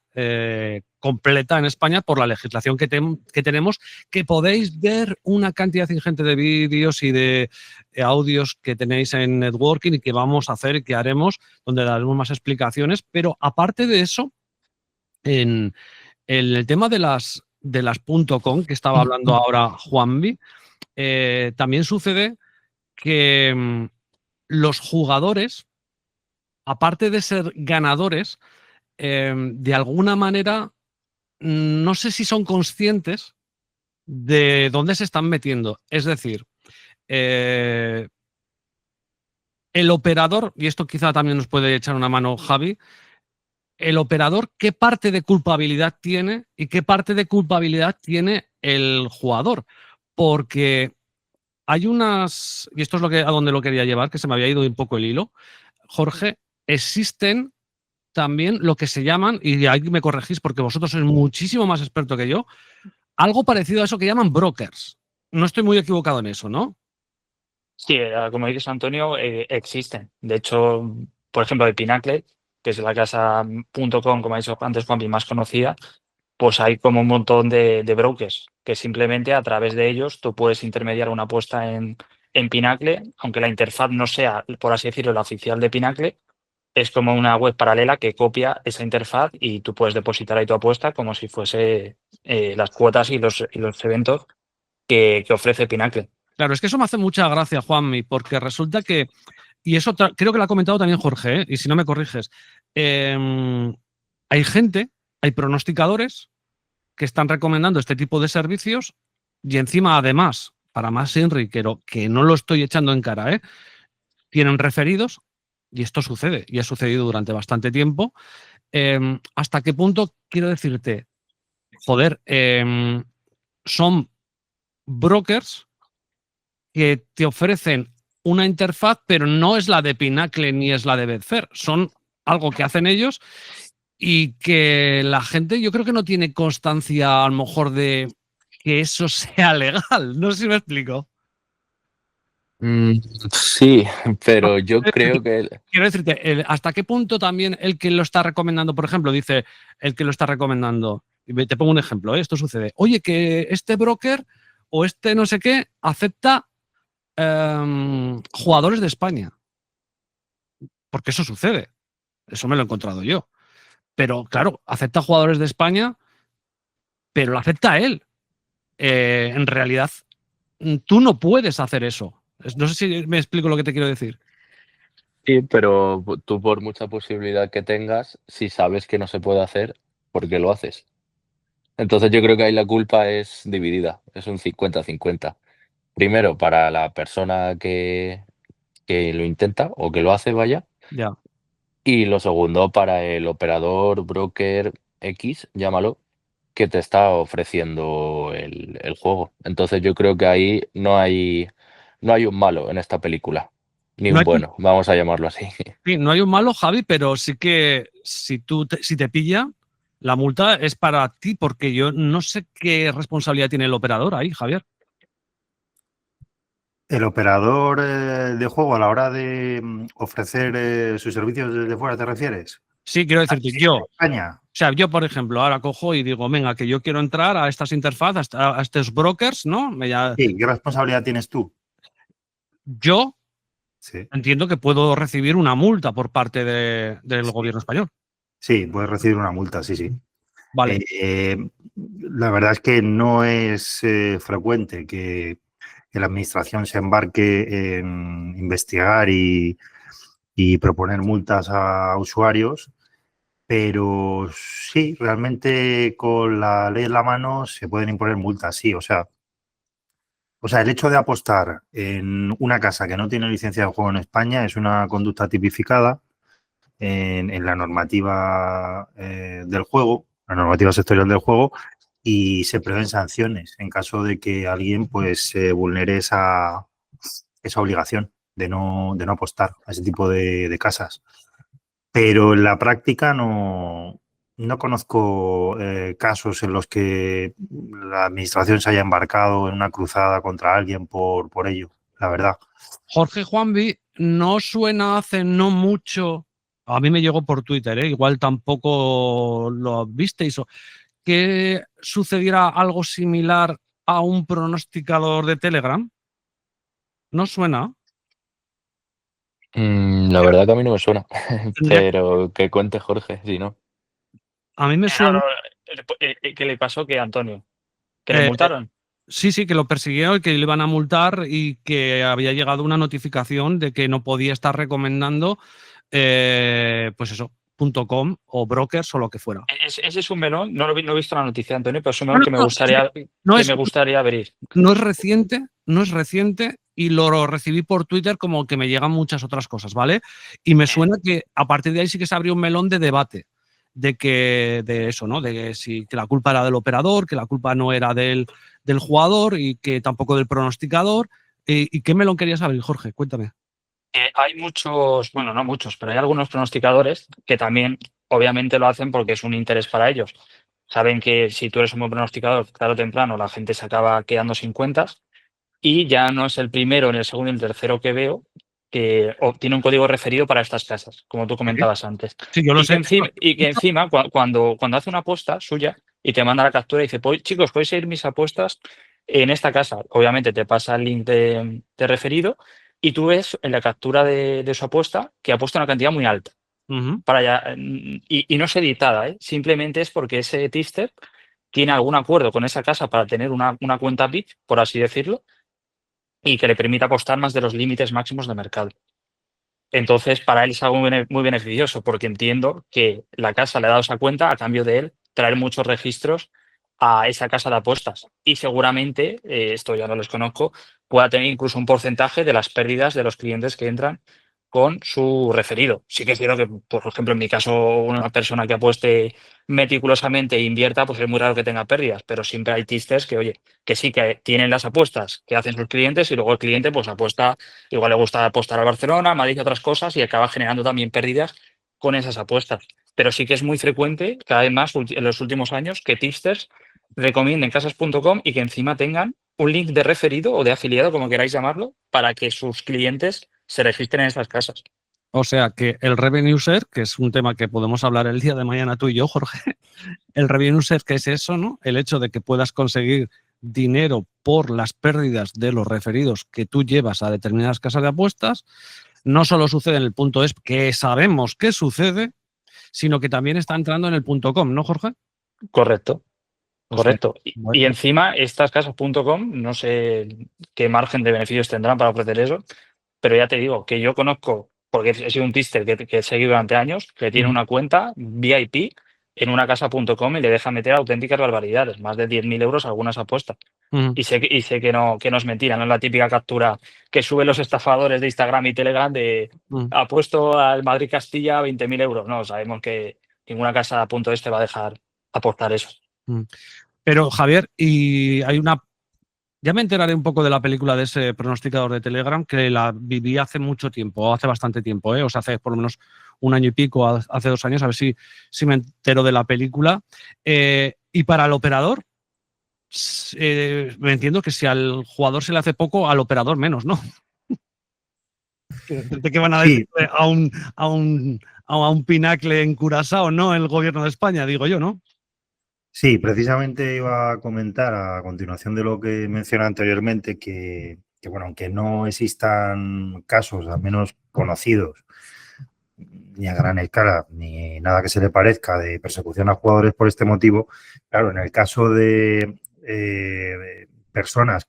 completa en España por la legislación que tenemos, que podéis ver una cantidad ingente de vídeos y de audios que tenéis en Networking y que vamos a hacer y que haremos, donde daremos más explicaciones. Pero aparte de eso, en el tema de las .com que estaba hablando ahora Juanvi, también sucede que los jugadores, aparte de ser ganadores, de alguna manera, no sé si son conscientes de dónde se están metiendo. Es decir, el operador, y esto quizá también nos puede echar una mano Javi, el operador, ¿qué parte de culpabilidad tiene y qué parte de culpabilidad tiene el jugador? Porque hay unas, y esto es a donde lo quería llevar, que se me había ido un poco el hilo, Jorge, existen también lo que se llaman, y ahí me corregís porque vosotros sois muchísimo más experto que yo, algo parecido a eso que llaman brokers. No estoy muy equivocado en eso, ¿no? Sí, como dices, Antonio, existen. De hecho, por ejemplo, el Pinacle, que es la casa .com, como ha dicho antes Juanpi, más conocida, pues hay como un montón de brokers que simplemente a través de ellos tú puedes intermediar una apuesta en Pinacle, aunque la interfaz no sea, por así decirlo, la oficial de Pinacle, es como una web paralela que copia esa interfaz y tú puedes depositar ahí tu apuesta como si fuese las cuotas y los eventos que ofrece Pinacle. Claro, es que eso me hace mucha gracia, Juanmi, porque resulta que, y eso creo que lo ha comentado también Jorge, y si no me corriges, hay gente, hay pronosticadores que están recomendando este tipo de servicios y encima, además, para más enriquero, que no lo estoy echando en cara, tienen referidos, y esto sucede, y ha sucedido durante bastante tiempo. ¿Hasta qué punto, quiero decirte, joder, son brokers que te ofrecen una interfaz, pero no es la de Pinacle ni es la de Betfair, son algo que hacen ellos y que la gente yo creo que no tiene constancia a lo mejor de que eso sea legal. No sé si me explico. Sí, pero yo creo que Quiero decirte, ¿hasta qué punto también el que lo está recomendando, por ejemplo, dice el que lo está recomendando, y te pongo un ejemplo, esto sucede, oye, que este broker o este no sé qué acepta jugadores de España? Porque eso sucede, eso me lo he encontrado yo. Pero claro, acepta jugadores de España, pero lo acepta él. En realidad, tú no puedes hacer eso. No sé si me explico lo que te quiero decir. sí, pero tú por mucha posibilidad que tengas, si sabes que no se puede hacer, ¿por qué lo haces? Entonces yo creo que ahí la culpa es dividida, es un 50-50. Primero, para la persona que lo intenta o que lo hace, vaya, Ya. y lo segundo, para el operador, broker X, llámalo, que te está ofreciendo el juego. Entonces yo creo que ahí no hay un malo en esta película, ni No un hay, bueno, vamos a llamarlo así. sí, no hay un malo, Javi, pero sí que si te pilla, la multa es para ti, porque yo no sé qué responsabilidad tiene el operador ahí, Javier. El operador de juego a la hora de ofrecer sus servicios desde fuera, ¿te refieres? Sí, quiero decirte, Aquí yo, en España. o sea, yo, por ejemplo, ahora cojo y digo, venga, que yo quiero entrar a estas interfaces, a estos brokers, ¿no? Sí, ¿qué responsabilidad tienes tú? Yo Sí. entiendo que puedo recibir una multa por parte del gobierno español. Sí, puedes recibir una multa, sí, sí. Vale. La verdad es que no es frecuente que la administración se embarque en investigar y proponer multas a usuarios, pero sí, realmente con la ley en la mano se pueden imponer multas, sí. O sea, el hecho de apostar en una casa que no tiene licencia de juego en España es una conducta tipificada en la normativa del juego, la normativa sectorial del juego, y se prevén sanciones en caso de que alguien pues vulnere esa obligación de no apostar a ese tipo de casas. Pero en la práctica no conozco casos en los que la administración se haya embarcado en una cruzada contra alguien por ello, la verdad. Jorge Juanvi, ¿no suena hace no mucho A mí me llegó por Twitter, igual tampoco lo visteis, que sucediera algo similar a un pronosticador de Telegram. ¿No suena? La verdad que a mí no me suena, Tendría- pero que cuente Jorge, si no. A mí me No, suena. no, ¿qué le pasó? ¿Que Antonio? ¿Que le eh, multaron? sí, que lo persiguieron y que le iban a multar y que había llegado una notificación de que no podía estar recomendando, pues eso, .com o brokers o lo que fuera. Ese es un melón, no he visto la noticia, Antonio, pero es un No, melón no, que me no, gustaría, no que es, me gustaría abrir. no es reciente y lo recibí por Twitter como que me llegan muchas otras cosas, ¿vale? Y me suena que a partir de ahí sí que se abrió un melón de debate de eso, ¿no? De que si que la culpa era del operador, que la culpa no era del jugador y que tampoco del pronosticador. ¿Y qué melón querías abrir, Jorge? Cuéntame. Hay muchos, bueno, no muchos, pero hay algunos pronosticadores que también obviamente lo hacen porque es un interés para ellos. Saben que si tú eres un buen pronosticador, tarde o temprano la gente se acaba quedando sin cuentas y ya no es el primero, ni el segundo, ni el tercero que veo que tiene un código referido para estas casas, como tú comentabas antes. Sí, yo lo sé. Y que encima cuando hace una apuesta suya y te manda la captura y dice, pues, chicos, podéis seguir mis apuestas en esta casa. Obviamente te pasa el link de referido y tú ves en la captura de su apuesta que ha puesto una cantidad muy alta. Ujú. Y no es editada, ¿eh? Simplemente es porque ese tipster tiene algún acuerdo con esa casa para tener una cuenta VIP, por así decirlo, y que le permita apostar más de los límites máximos de mercado. Entonces, para él es algo muy beneficioso, porque entiendo que la casa le ha dado esa cuenta a cambio de él traer muchos registros a esa casa de apuestas. Y seguramente, esto ya no los conozco, pueda tener incluso un porcentaje de las pérdidas de los clientes que entran con su referido. Sí que es cierto que, por ejemplo, en mi caso, una persona que apueste meticulosamente e invierta, pues es muy raro que tenga pérdidas, pero siempre hay tisters que, oye, que sí que tienen las apuestas que hacen sus clientes y luego el cliente pues apuesta, igual le gusta apostar al Barcelona, al Madrid y otras cosas y acaba generando también pérdidas con esas apuestas. Pero sí que es muy frecuente, cada vez más en los últimos años, que tipsters recomienden casas.com y que encima tengan un link de referido o de afiliado, como queráis llamarlo, para que sus clientes se registren en esas casas. O sea que el revenue share, que es un tema que podemos hablar el día de mañana tú y yo, Jorge, el revenue share, que es eso, ¿no? El hecho de que puedas conseguir dinero por las pérdidas de los referidos que tú llevas a determinadas casas de apuestas, no solo sucede en el punto es que sabemos que sucede, sino que también está entrando en el .com, ¿no, Jorge? Correcto. O sea, Correcto. bueno, Y encima, estas casas.com, no sé qué margen de beneficios tendrán para ofrecer eso, pero ya te digo que yo conozco, porque he sido un tister que he seguido durante años, que tiene una cuenta VIP en una casa.com y le deja meter auténticas barbaridades, más de 10.000 euros algunas apuestas. ujú, Y sé que no es mentira, no es la típica captura que suben los estafadores de Instagram y Telegram de ujú. apuesto al Madrid Castilla 20.000 euros. No, sabemos que ninguna casa punto este va a dejar apostar eso. Pero, Javier, y hay una. Ya me enteraré un poco de la película de ese pronosticador de Telegram, que la viví hace mucho tiempo, hace bastante tiempo, o sea, hace por lo menos un año y pico, hace 2 años, a ver si me entero de la película. Y para el operador, me entiendo que si al jugador se le hace poco, al operador menos, ¿no? ¿De qué van a decir Sí, a un pinacle en Curazao, no el gobierno de España, digo yo, ¿no? sí, precisamente iba a comentar a continuación de lo que mencioné anteriormente bueno, aunque no existan casos, al menos conocidos, ni a gran escala, ni nada que se le parezca de persecución a jugadores por este motivo, claro, en el caso de personas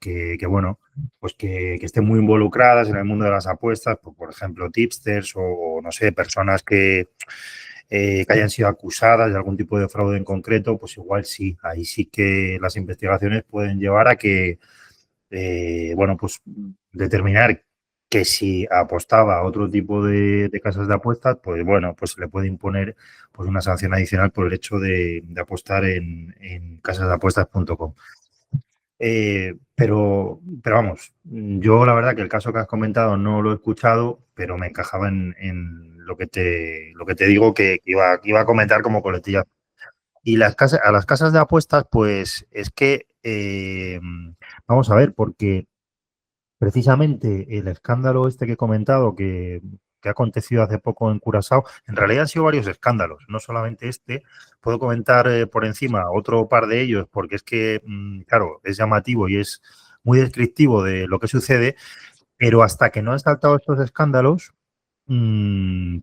bueno, pues que estén muy involucradas en el mundo de las apuestas, pues, por ejemplo, tipsters o no sé, personas que hayan sido acusadas de algún tipo de fraude en concreto, pues igual sí, ahí sí que las investigaciones pueden llevar a que, bueno, pues determinar que si apostaba a otro tipo de casas de apuestas, pues bueno, pues se le puede imponer pues una sanción adicional por el hecho de apostar en casasdeapuestas.com. Pero vamos, yo la verdad que el caso que has comentado no lo he escuchado, pero me encajaba en lo que te digo que iba a comentar como coletilla. Y a las casas de apuestas, pues es que, vamos a ver, porque precisamente el escándalo este que he comentado, que que ha acontecido hace poco en Curazao, en realidad han sido varios escándalos, no solamente este. Puedo comentar por encima otro par de ellos, porque es que, claro, es llamativo y es muy descriptivo de lo que sucede, pero hasta que no han saltado estos escándalos,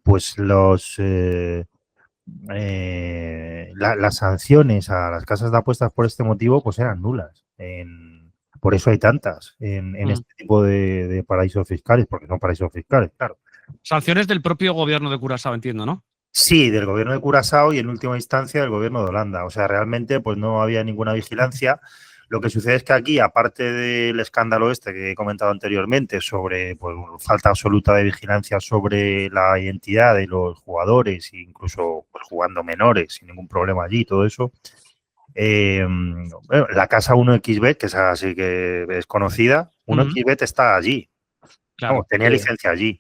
pues las sanciones a las casas de apuestas por este motivo pues eran nulas. Por eso hay tantas en este tipo de paraísos fiscales, porque son paraísos fiscales, claro. Sanciones del propio gobierno de Curazao, entiendo, ¿no? Sí, del gobierno de Curazao y en última instancia del gobierno de Holanda. O sea, realmente pues no había ninguna vigilancia. Lo que sucede es que aquí, aparte del escándalo este que he comentado anteriormente sobre pues, falta absoluta de vigilancia sobre la identidad de los jugadores, incluso pues, jugando menores sin ningún problema allí, todo eso, bueno, la casa 1xBet, que es así que es conocida, 1xBet está allí. Claro. Vamos, tenía licencia allí.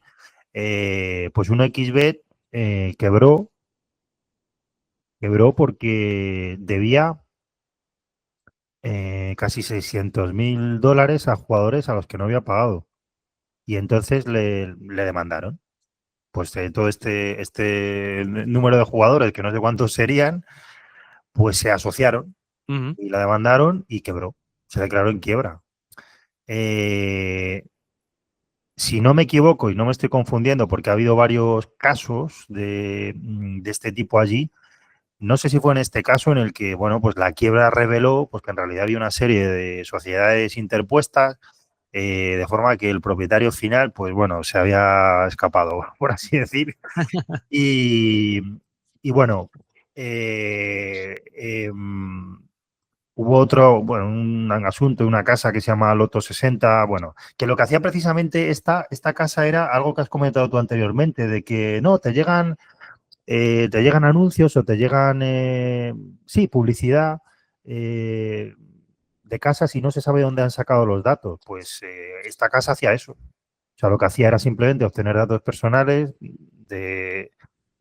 Pues 1xBet quebró porque debía casi $600.000 a jugadores a los que no había pagado. Y entonces le demandaron. Pues todo este número de jugadores, que no sé cuántos serían, pues se asociaron y la demandaron y quebró. Se declaró en quiebra. Si no me equivoco y no me estoy confundiendo, porque ha habido varios casos de este tipo allí, no sé si fue en este caso en el que, bueno, pues la quiebra reveló pues que en realidad había una serie de sociedades interpuestas, de forma que el propietario final, pues bueno, se había escapado, por así decir. Y bueno, hubo otro, bueno, un asunto, una casa que se llama Loto 60, bueno, que lo que hacía precisamente esta casa era algo que has comentado tú anteriormente, de que no, te llegan anuncios o te llegan, sí, publicidad de casas y no se sabe dónde han sacado los datos. Pues esta casa hacía eso. O sea, lo que hacía era simplemente obtener datos personales de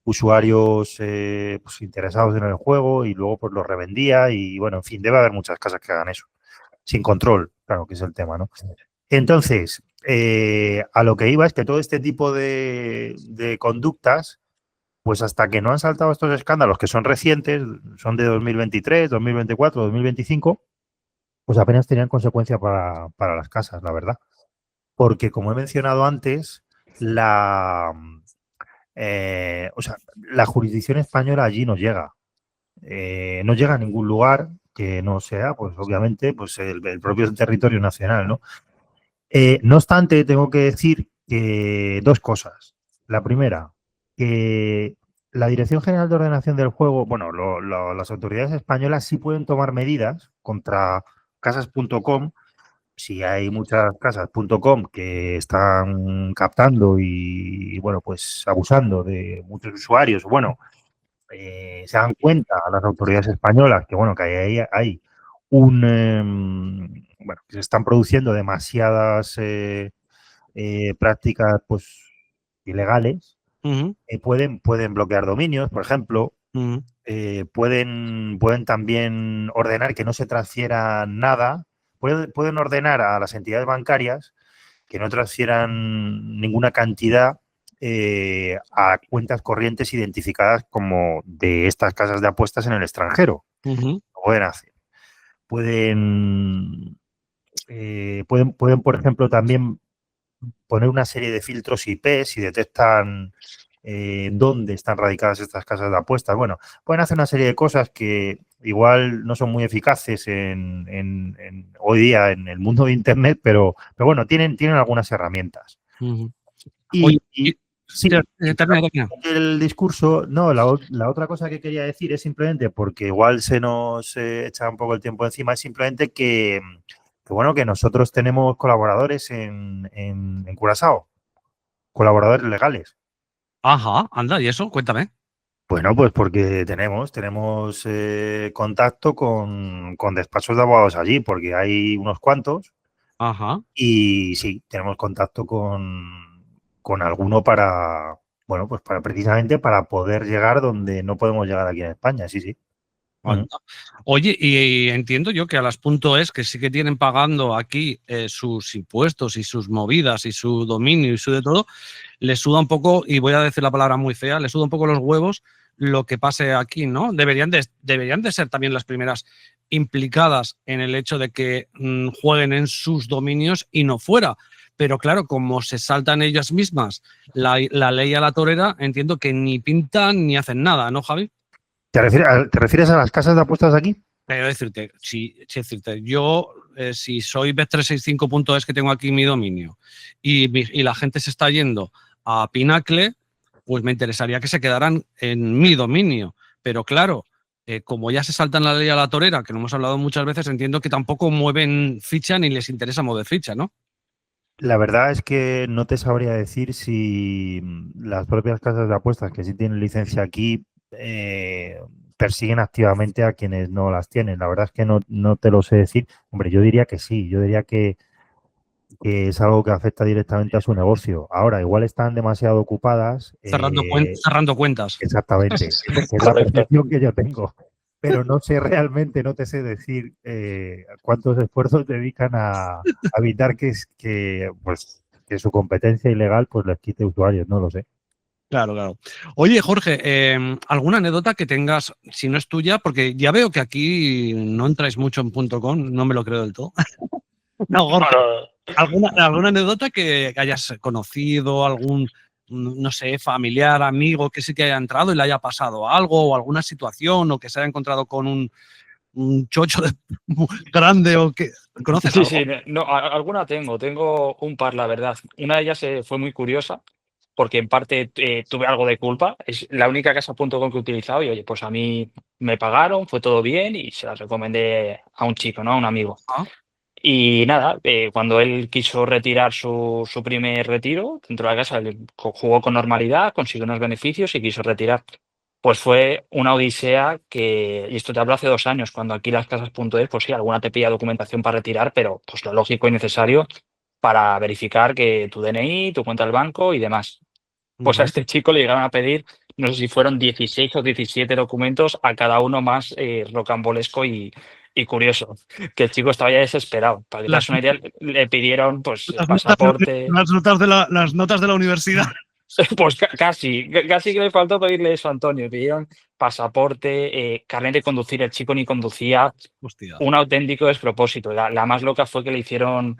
usuarios pues, interesados en el juego y luego pues los revendía y bueno, en fin, debe haber muchas casas que hagan eso. Sin control, claro que es el tema, ¿no? Entonces, a lo que iba es que todo este tipo de conductas, pues hasta que no han saltado estos escándalos, que son recientes, son de 2023, 2024, 2025, pues apenas tenían consecuencia para las casas, la verdad. Porque, como he mencionado antes, o sea, la jurisdicción española allí no llega. No llega a ningún lugar que no sea, pues obviamente, pues el propio territorio nacional, ¿no? No obstante, tengo que decir que dos cosas. La primera, que la Dirección General de Ordenación del Juego, bueno, las autoridades españolas sí pueden tomar medidas contra casas.com si hay muchas casas.com que están captando y, bueno, pues abusando de muchos usuarios, bueno, se dan cuenta a las autoridades españolas que, bueno, que hay bueno, que se están produciendo demasiadas prácticas, pues, ilegales, pueden bloquear dominios, por ejemplo, pueden también ordenar que no se transfiera nada, pueden ordenar a las entidades bancarias que no transfieran ninguna cantidad a cuentas corrientes identificadas como de estas casas de apuestas en el extranjero. Lo pueden hacer. Pueden, por ejemplo, también poner una serie de filtros IP si detectan dónde están radicadas estas casas de apuestas. Bueno, pueden hacer una serie de cosas que igual no son muy eficaces hoy día en el mundo de Internet, pero bueno, tienen algunas herramientas. Oye, sí, termina. el discurso, no, la otra cosa que quería decir es simplemente, porque igual se nos echa un poco el tiempo encima, es simplemente que bueno, que nosotros tenemos colaboradores en Curazao, colaboradores legales. Ajá, anda, ¿y eso? Cuéntame. Bueno, pues porque tenemos contacto con despachos de abogados allí, porque hay unos cuantos. Ajá. Y sí, tenemos contacto con alguno para, bueno, pues precisamente para poder llegar donde no podemos llegar aquí en España, sí, sí. Anda. Oye, y entiendo yo que a las .es, que sí que tienen pagando aquí sus impuestos y sus movidas y su dominio y su de todo, les suda un poco, y voy a decir la palabra muy fea, les suda un poco los huevos lo que pase aquí, ¿no? Deberían de ser también las primeras implicadas en el hecho de que jueguen en sus dominios y no fuera. Pero claro, como se saltan ellas mismas la ley a la torera, entiendo que ni pintan ni hacen nada, ¿no, Javi? ¿Te refieres a las casas de apuestas de aquí? Pero decirte, yo si soy bet365.es que tengo aquí mi dominio y la gente se está yendo a Pinacle, pues me interesaría que se quedaran en mi dominio. Pero claro, como ya se saltan la ley a la torera, que lo hemos hablado muchas veces, entiendo que tampoco mueven ficha ni les interesa mover ficha, ¿no? La verdad es que no te sabría decir si las propias casas de apuestas que sí tienen licencia aquí persiguen activamente a quienes no las tienen. La verdad es que no te lo sé decir. Hombre, yo diría que sí, yo diría que es algo que afecta directamente a su negocio. Ahora, igual están demasiado ocupadas. Cerrando cuentas. Exactamente, es la Correcto. percepción que yo tengo. Pero no sé realmente, no te sé decir cuántos esfuerzos dedican a evitar pues, que su competencia ilegal pues les quite usuarios, no lo sé. Claro, claro. Oye, Jorge, ¿alguna anécdota que tengas, si no es tuya? Porque ya veo que aquí no entráis mucho en .com, no me lo creo del todo. No, Jorge, ¿alguna anécdota que hayas conocido, algún, no sé, familiar, amigo que sí que haya entrado y le haya pasado algo, o alguna situación, o que se haya encontrado con un chocho grande, o que conoces Sí, algo? sí, no, alguna tengo un par, la verdad. Una de ellas fue muy curiosa, porque en parte tuve algo de culpa. Es la única casa.com que he utilizado y oye, pues a mí me pagaron, fue todo bien y se las recomendé a un chico, ¿no? A un amigo. Ah, Y nada, cuando él quiso retirar su primer retiro dentro de la casa, él jugó con normalidad, consiguió unos beneficios y quiso retirar. Pues fue una odisea y esto te hablo hace 2 años, cuando aquí las casas.es, pues sí, alguna te pilla documentación para retirar, pero pues lo lógico y necesario para verificar que tu DNI, tu cuenta del banco y demás. Pues a ujú. este chico le llegaron a pedir, no sé si fueron 16 o 17 documentos, a cada uno más rocambolesco y curioso, que el chico estaba ya desesperado. Para que te Las, hagas una idea, le pidieron pues las notas, pasaporte, las notas de la universidad. pues casi que me faltó pedirle eso a Antonio. Pidieron pasaporte, carnet de conducir, el chico ni conducía, Hostia. un auténtico despropósito. La más loca fue que le hicieron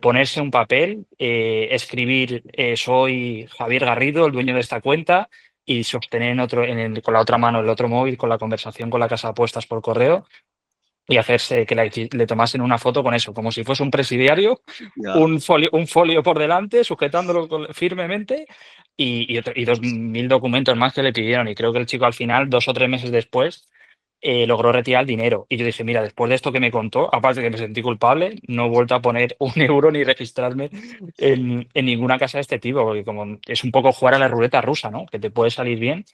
ponerse un papel, escribir soy Javier Garrido, el dueño de esta cuenta, y sostener con la otra mano el otro móvil con la conversación con la casa de apuestas por correo y hacerse que le tomasen una foto con eso, como si fuese un presidiario, Ya. un folio por delante, sujetándolo firmemente y 2000 documentos más que le pidieron. Y creo que el chico al final, 2 o 3 meses después, logró retirar el dinero. Y yo dije, mira, después de esto que me contó, aparte de que me sentí culpable, no he vuelto a poner un euro ni registrarme en ninguna casa de este tipo, porque como es un poco jugar a la ruleta rusa, ¿no? Que te puede salir bien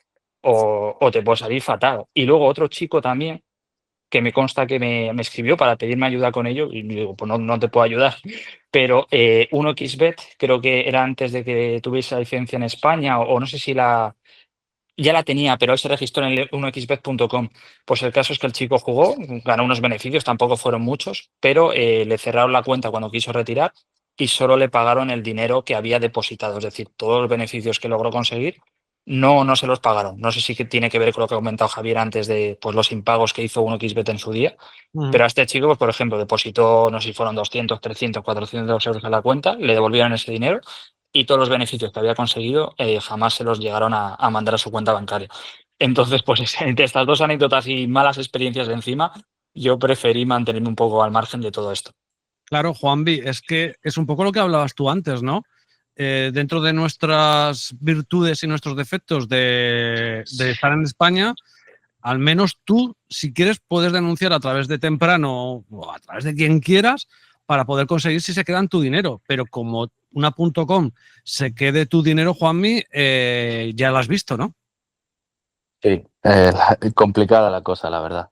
o te puede salir fatal. Y luego otro chico también que me consta que me escribió para pedirme ayuda con ello y digo, pues no te puedo ayudar. Pero 1xBet, creo que era antes de que tuviese la licencia en España o no sé si ya la tenía, pero él se registró en el 1xBet.com. Pues el caso es que el chico jugó, ganó unos beneficios, tampoco fueron muchos, pero le cerraron la cuenta cuando quiso retirar y solo le pagaron el dinero que había depositado, es decir, todos los beneficios que logró conseguir no se los pagaron. No sé si tiene que ver con lo que ha comentado Javier antes de pues, los impagos que hizo 1xBet en su día, Ujú. pero a este chico, pues, por ejemplo, depositó, no sé si fueron 200, 300, 400 euros a la cuenta, le devolvieron ese dinero y todos los beneficios que había conseguido jamás se los llegaron a mandar a su cuenta bancaria. Entonces, pues entre estas dos anécdotas y malas experiencias de encima, yo preferí mantenerme un poco al margen de todo esto. Claro, Juanvi, es que es un poco lo que hablabas tú antes, ¿no? Dentro de nuestras virtudes y nuestros defectos de estar en España, al menos tú, si quieres, puedes denunciar a través de Temprano o a través de quien quieras para poder conseguir si se quedan tu dinero. Pero como una .com se quede tu dinero, Juanmi, ya lo has visto, ¿no? Sí, complicada la cosa, la verdad,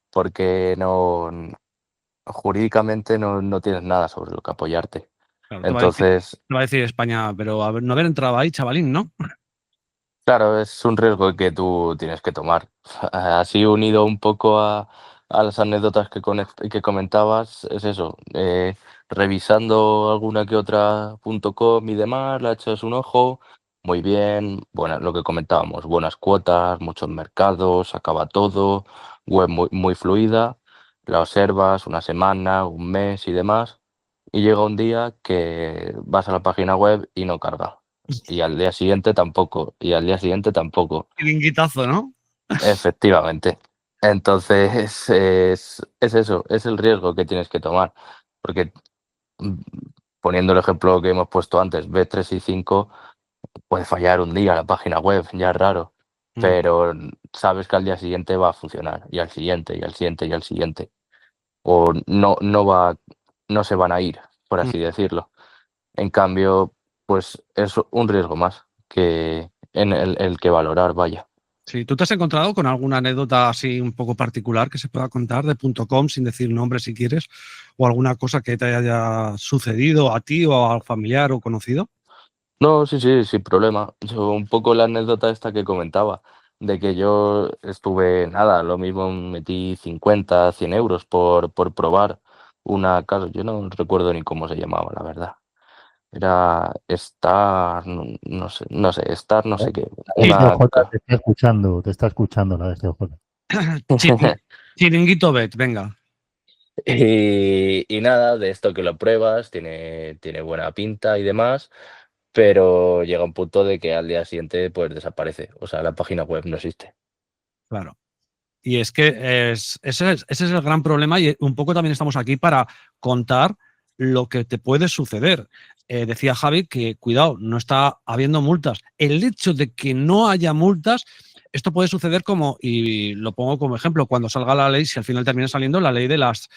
porque jurídicamente no tienes nada sobre lo que apoyarte. Claro, Entonces, te va a decir España, pero no haber entrado ahí, chavalín, ¿no? Claro, es un riesgo que tú tienes que tomar. Así unido un poco a las anécdotas que comentabas, es eso, revisando alguna que otra .com y demás, le echas un ojo, muy bien, bueno, lo que comentábamos, buenas cuotas, muchos mercados, acaba todo, web muy fluida, la observas una semana, un mes y demás, y llega un día que vas a la página web y no carga. Y al día siguiente tampoco, y al día siguiente tampoco. Chiringuitazo, ¿no? Efectivamente. Entonces, es eso, es el riesgo que tienes que tomar. Porque, mm, poniendo el ejemplo que hemos puesto antes, B365 puede fallar un día la página web, ya es raro, Mm. pero sabes que al día siguiente va a funcionar, y al siguiente, y al siguiente, y al siguiente. O no se van a ir, por Mm. así decirlo. En cambio, pues es un riesgo más que en el que valorar, vaya. Sí, ¿tú te has encontrado con alguna anécdota así un poco particular que se pueda contar de .com sin decir nombre si quieres? ¿O alguna cosa que te haya sucedido a ti o al familiar o conocido? No, sí, sí, sin problema. Yo un poco la anécdota esta que comentaba, de que yo estuve, nada, lo mismo metí 50, 100 euros por probar una casa. Yo no recuerdo ni cómo se llamaba, la verdad. Era Star, no sé, Star, no sé qué. La Una... SDJ te está escuchando la SDJ. Chiringuito Bet, venga. Y nada, de esto que lo pruebas, tiene buena pinta y demás, pero llega un punto de que al día siguiente pues desaparece. O sea, la página web no existe. Claro. Y es que ese es el gran problema y un poco también estamos aquí para contar lo que te puede suceder. Decía Javi que, cuidado, no está habiendo multas. El hecho de que no haya multas, esto puede suceder como, y lo pongo como ejemplo, cuando salga la ley, si al final termina saliendo la ley de las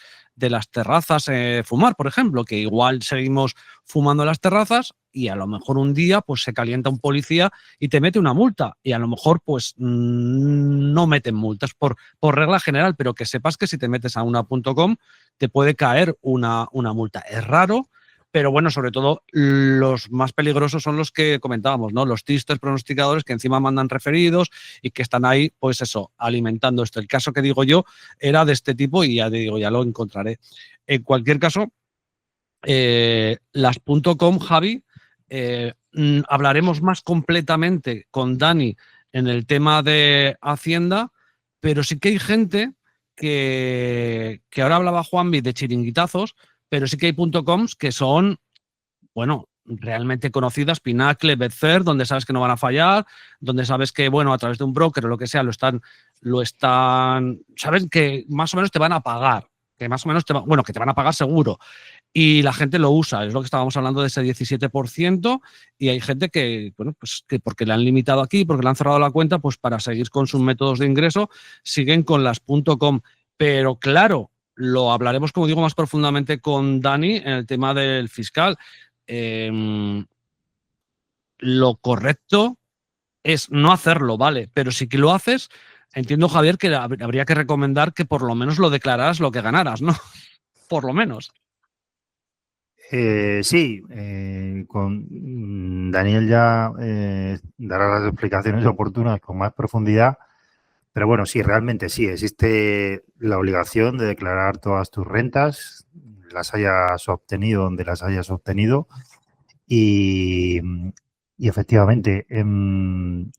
terrazas, fumar, por ejemplo, que igual seguimos fumando en las terrazas y a lo mejor un día pues se calienta un policía y te mete una multa y a lo mejor pues no meten multas por regla general, pero que sepas que si te metes a una.com te puede caer una multa. Es raro, pero bueno, sobre todo los más peligrosos son los que comentábamos, ¿no? Los tipsters pronosticadores que encima mandan referidos y que están ahí, pues eso, alimentando esto. El caso que digo yo era de este tipo y ya digo, ya lo encontraré. En cualquier caso, las .com, Javi, hablaremos más completamente con Dani en el tema de Hacienda, pero sí que hay gente que ahora hablaba Juanvi de chiringuitazos, pero sí que hay .coms que son, bueno, realmente conocidas, Pinacle, Betfair, donde sabes que no van a fallar, donde sabes que, bueno, a través de un broker o lo que sea, sabes que más o menos te van a pagar, que más o menos que te van a pagar seguro. Y la gente lo usa, es lo que estábamos hablando de ese 17%, y hay gente que, bueno, pues que porque le han limitado aquí, porque le han cerrado la cuenta, pues para seguir con sus métodos de ingreso, siguen con las .com. Pero claro, lo hablaremos, como digo, más profundamente con Dani en el tema del fiscal. Lo correcto es no hacerlo, ¿vale? Pero si que lo haces, entiendo, Javier, que habría que recomendar que por lo menos lo declararas lo que ganaras, ¿no? Por lo menos. Sí, Daniel ya dará las explicaciones oportunas con más profundidad, pero bueno, sí, realmente sí, existe la obligación de declarar todas tus rentas, las hayas obtenido donde las hayas obtenido y, y efectivamente no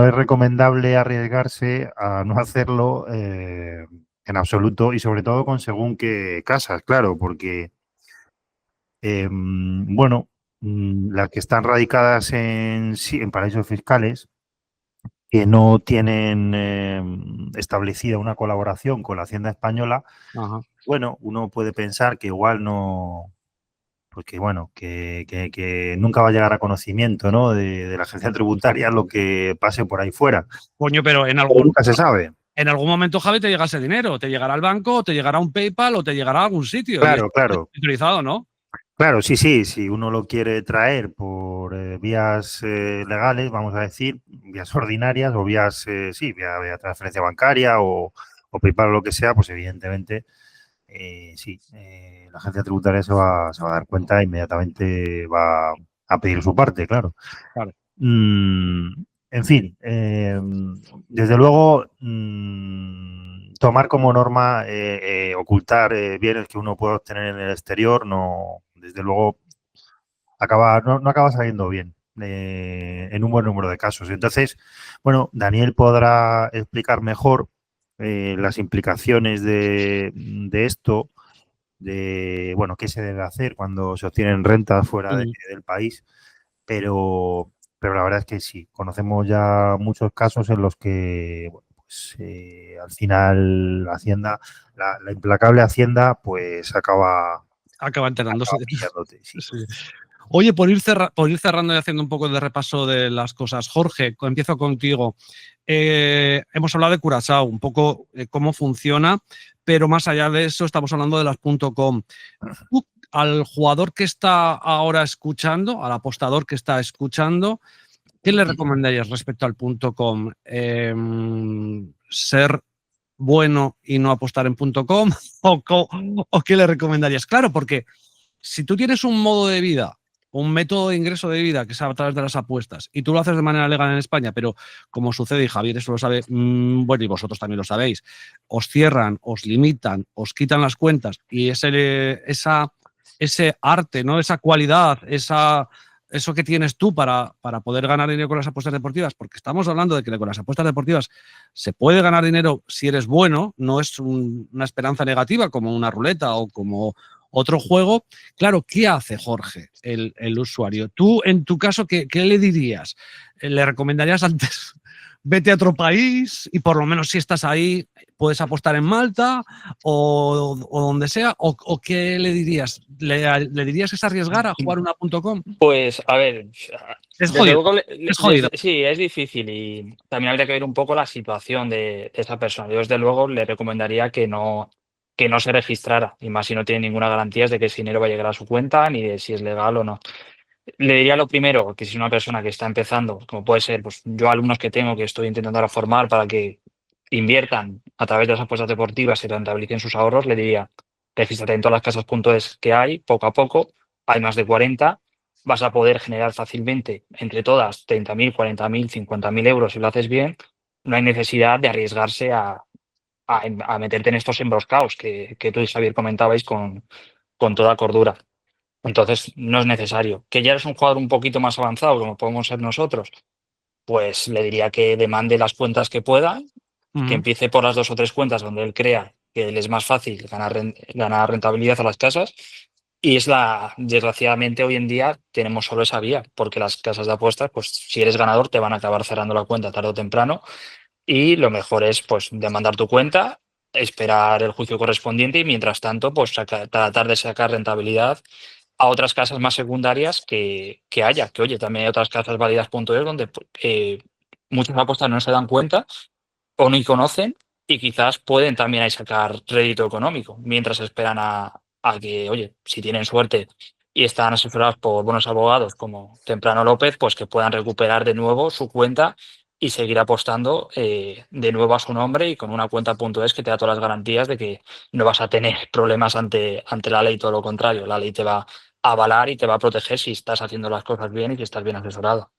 es recomendable arriesgarse a no hacerlo en absoluto y sobre todo con según qué casas, claro, porque bueno, las que están radicadas en paraísos fiscales, que no tienen establecida una colaboración con la Hacienda Española, Ajá. bueno, uno puede pensar que igual no, pues que bueno, que nunca va a llegar a conocimiento, ¿no? De la agencia tributaria lo que pase por ahí fuera. Coño, pero Pero nunca se sabe. en algún momento, Javi, te llega ese dinero. Te llegará al banco, o te llegará un PayPal, o te llegará a algún sitio. Y es Claro, claro. utilizado, ¿no? Claro, sí, sí, si uno lo quiere traer por vías legales, vamos a decir, vías ordinarias o vías, sí, vía transferencia bancaria o PayPal o lo que sea, pues evidentemente, sí, la agencia tributaria se va a dar cuenta e inmediatamente va a pedir su parte, claro. Claro. En fin, desde luego, tomar como norma ocultar bienes que uno puede obtener en el exterior, no, desde luego, no acaba saliendo bien en un buen número de casos. Entonces, bueno, Daniel podrá explicar mejor las implicaciones de esto, de, bueno, qué se debe hacer cuando se obtienen rentas fuera del país, pero la verdad es que sí, conocemos ya muchos casos en los que, bueno, pues, al final Hacienda, la implacable Hacienda, pues acaba enterándose. pillándote, sí. Sí. Oye, por ir cerrando y haciendo un poco de repaso de las cosas, Jorge, empiezo contigo. Hemos hablado de Curaçao, un poco cómo funciona, pero más allá de eso estamos hablando de las .com. Tú, al jugador que está ahora escuchando, al apostador que está escuchando, ¿qué le recomendarías respecto al .com? ¿Ser bueno y no apostar en .com? ¿O qué le recomendarías? Claro, porque si tú tienes un modo de vida, un método de ingreso de vida que es a través de las apuestas y tú lo haces de manera legal en España, pero como sucede, y Javier eso lo sabe, bueno, y vosotros también lo sabéis, os cierran, os limitan, os quitan las cuentas y ese arte, ¿no? Esa cualidad, eso que tienes tú para poder ganar dinero con las apuestas deportivas, porque estamos hablando de que con las apuestas deportivas se puede ganar dinero si eres bueno, no es una esperanza negativa como una ruleta o como otro juego. Claro, ¿qué hace Jorge, el usuario? Tú, en tu caso, ¿qué le dirías? ¿Le recomendarías antes vete a otro país y por lo menos si estás ahí puedes apostar en Malta o donde sea? ¿O qué le dirías? ¿Le dirías que se arriesgara a jugar una .com? Pues, a ver, Es desde jodido. luego Es jodido. sí, es difícil y también habría que ver un poco la situación de esa persona. Yo, desde luego, le recomendaría que no se registrara, y más si no tiene ninguna garantía de que ese dinero va a llegar a su cuenta ni de si es legal o no. Le diría lo primero, que si es una persona que está empezando, como puede ser, pues yo alumnos que tengo que estoy intentando ahora formar para que inviertan a través de las apuestas deportivas y rentabilicen sus ahorros, le diría, regístrate en todas las casas.es que hay, poco a poco, hay más de 40, vas a poder generar fácilmente entre todas 30.000, 40.000, 50.000 euros si lo haces bien. No hay necesidad de arriesgarse a meterte en estos emboscados que tú y Javier comentabais con toda cordura. Entonces, no es necesario. ¿Que ya eres un jugador un poquito más avanzado, como podemos ser nosotros? Pues le diría que demande las cuentas que pueda, que empiece por las 2 o 3 cuentas donde él crea que le es más fácil ganar rentabilidad a las casas. Y desgraciadamente, hoy en día tenemos solo esa vía, porque las casas de apuestas, pues si eres ganador, te van a acabar cerrando la cuenta tarde o temprano. Y lo mejor es, pues, demandar tu cuenta, esperar el juicio correspondiente y, mientras tanto, pues tratar de sacar rentabilidad a otras casas más secundarias que haya. Que, oye, también hay otras casas válidas.es donde muchas apuestas no se dan cuenta o ni conocen y quizás pueden también ahí sacar rédito económico mientras esperan a que, oye, si tienen suerte y están asesorados por buenos abogados como Temprano López, pues que puedan recuperar de nuevo su cuenta y seguir apostando de nuevo a su nombre y con una cuenta.es que te da todas las garantías de que no vas a tener problemas ante la ley, todo lo contrario. La ley te va a avalar y te va a proteger si estás haciendo las cosas bien y si estás bien asesorado.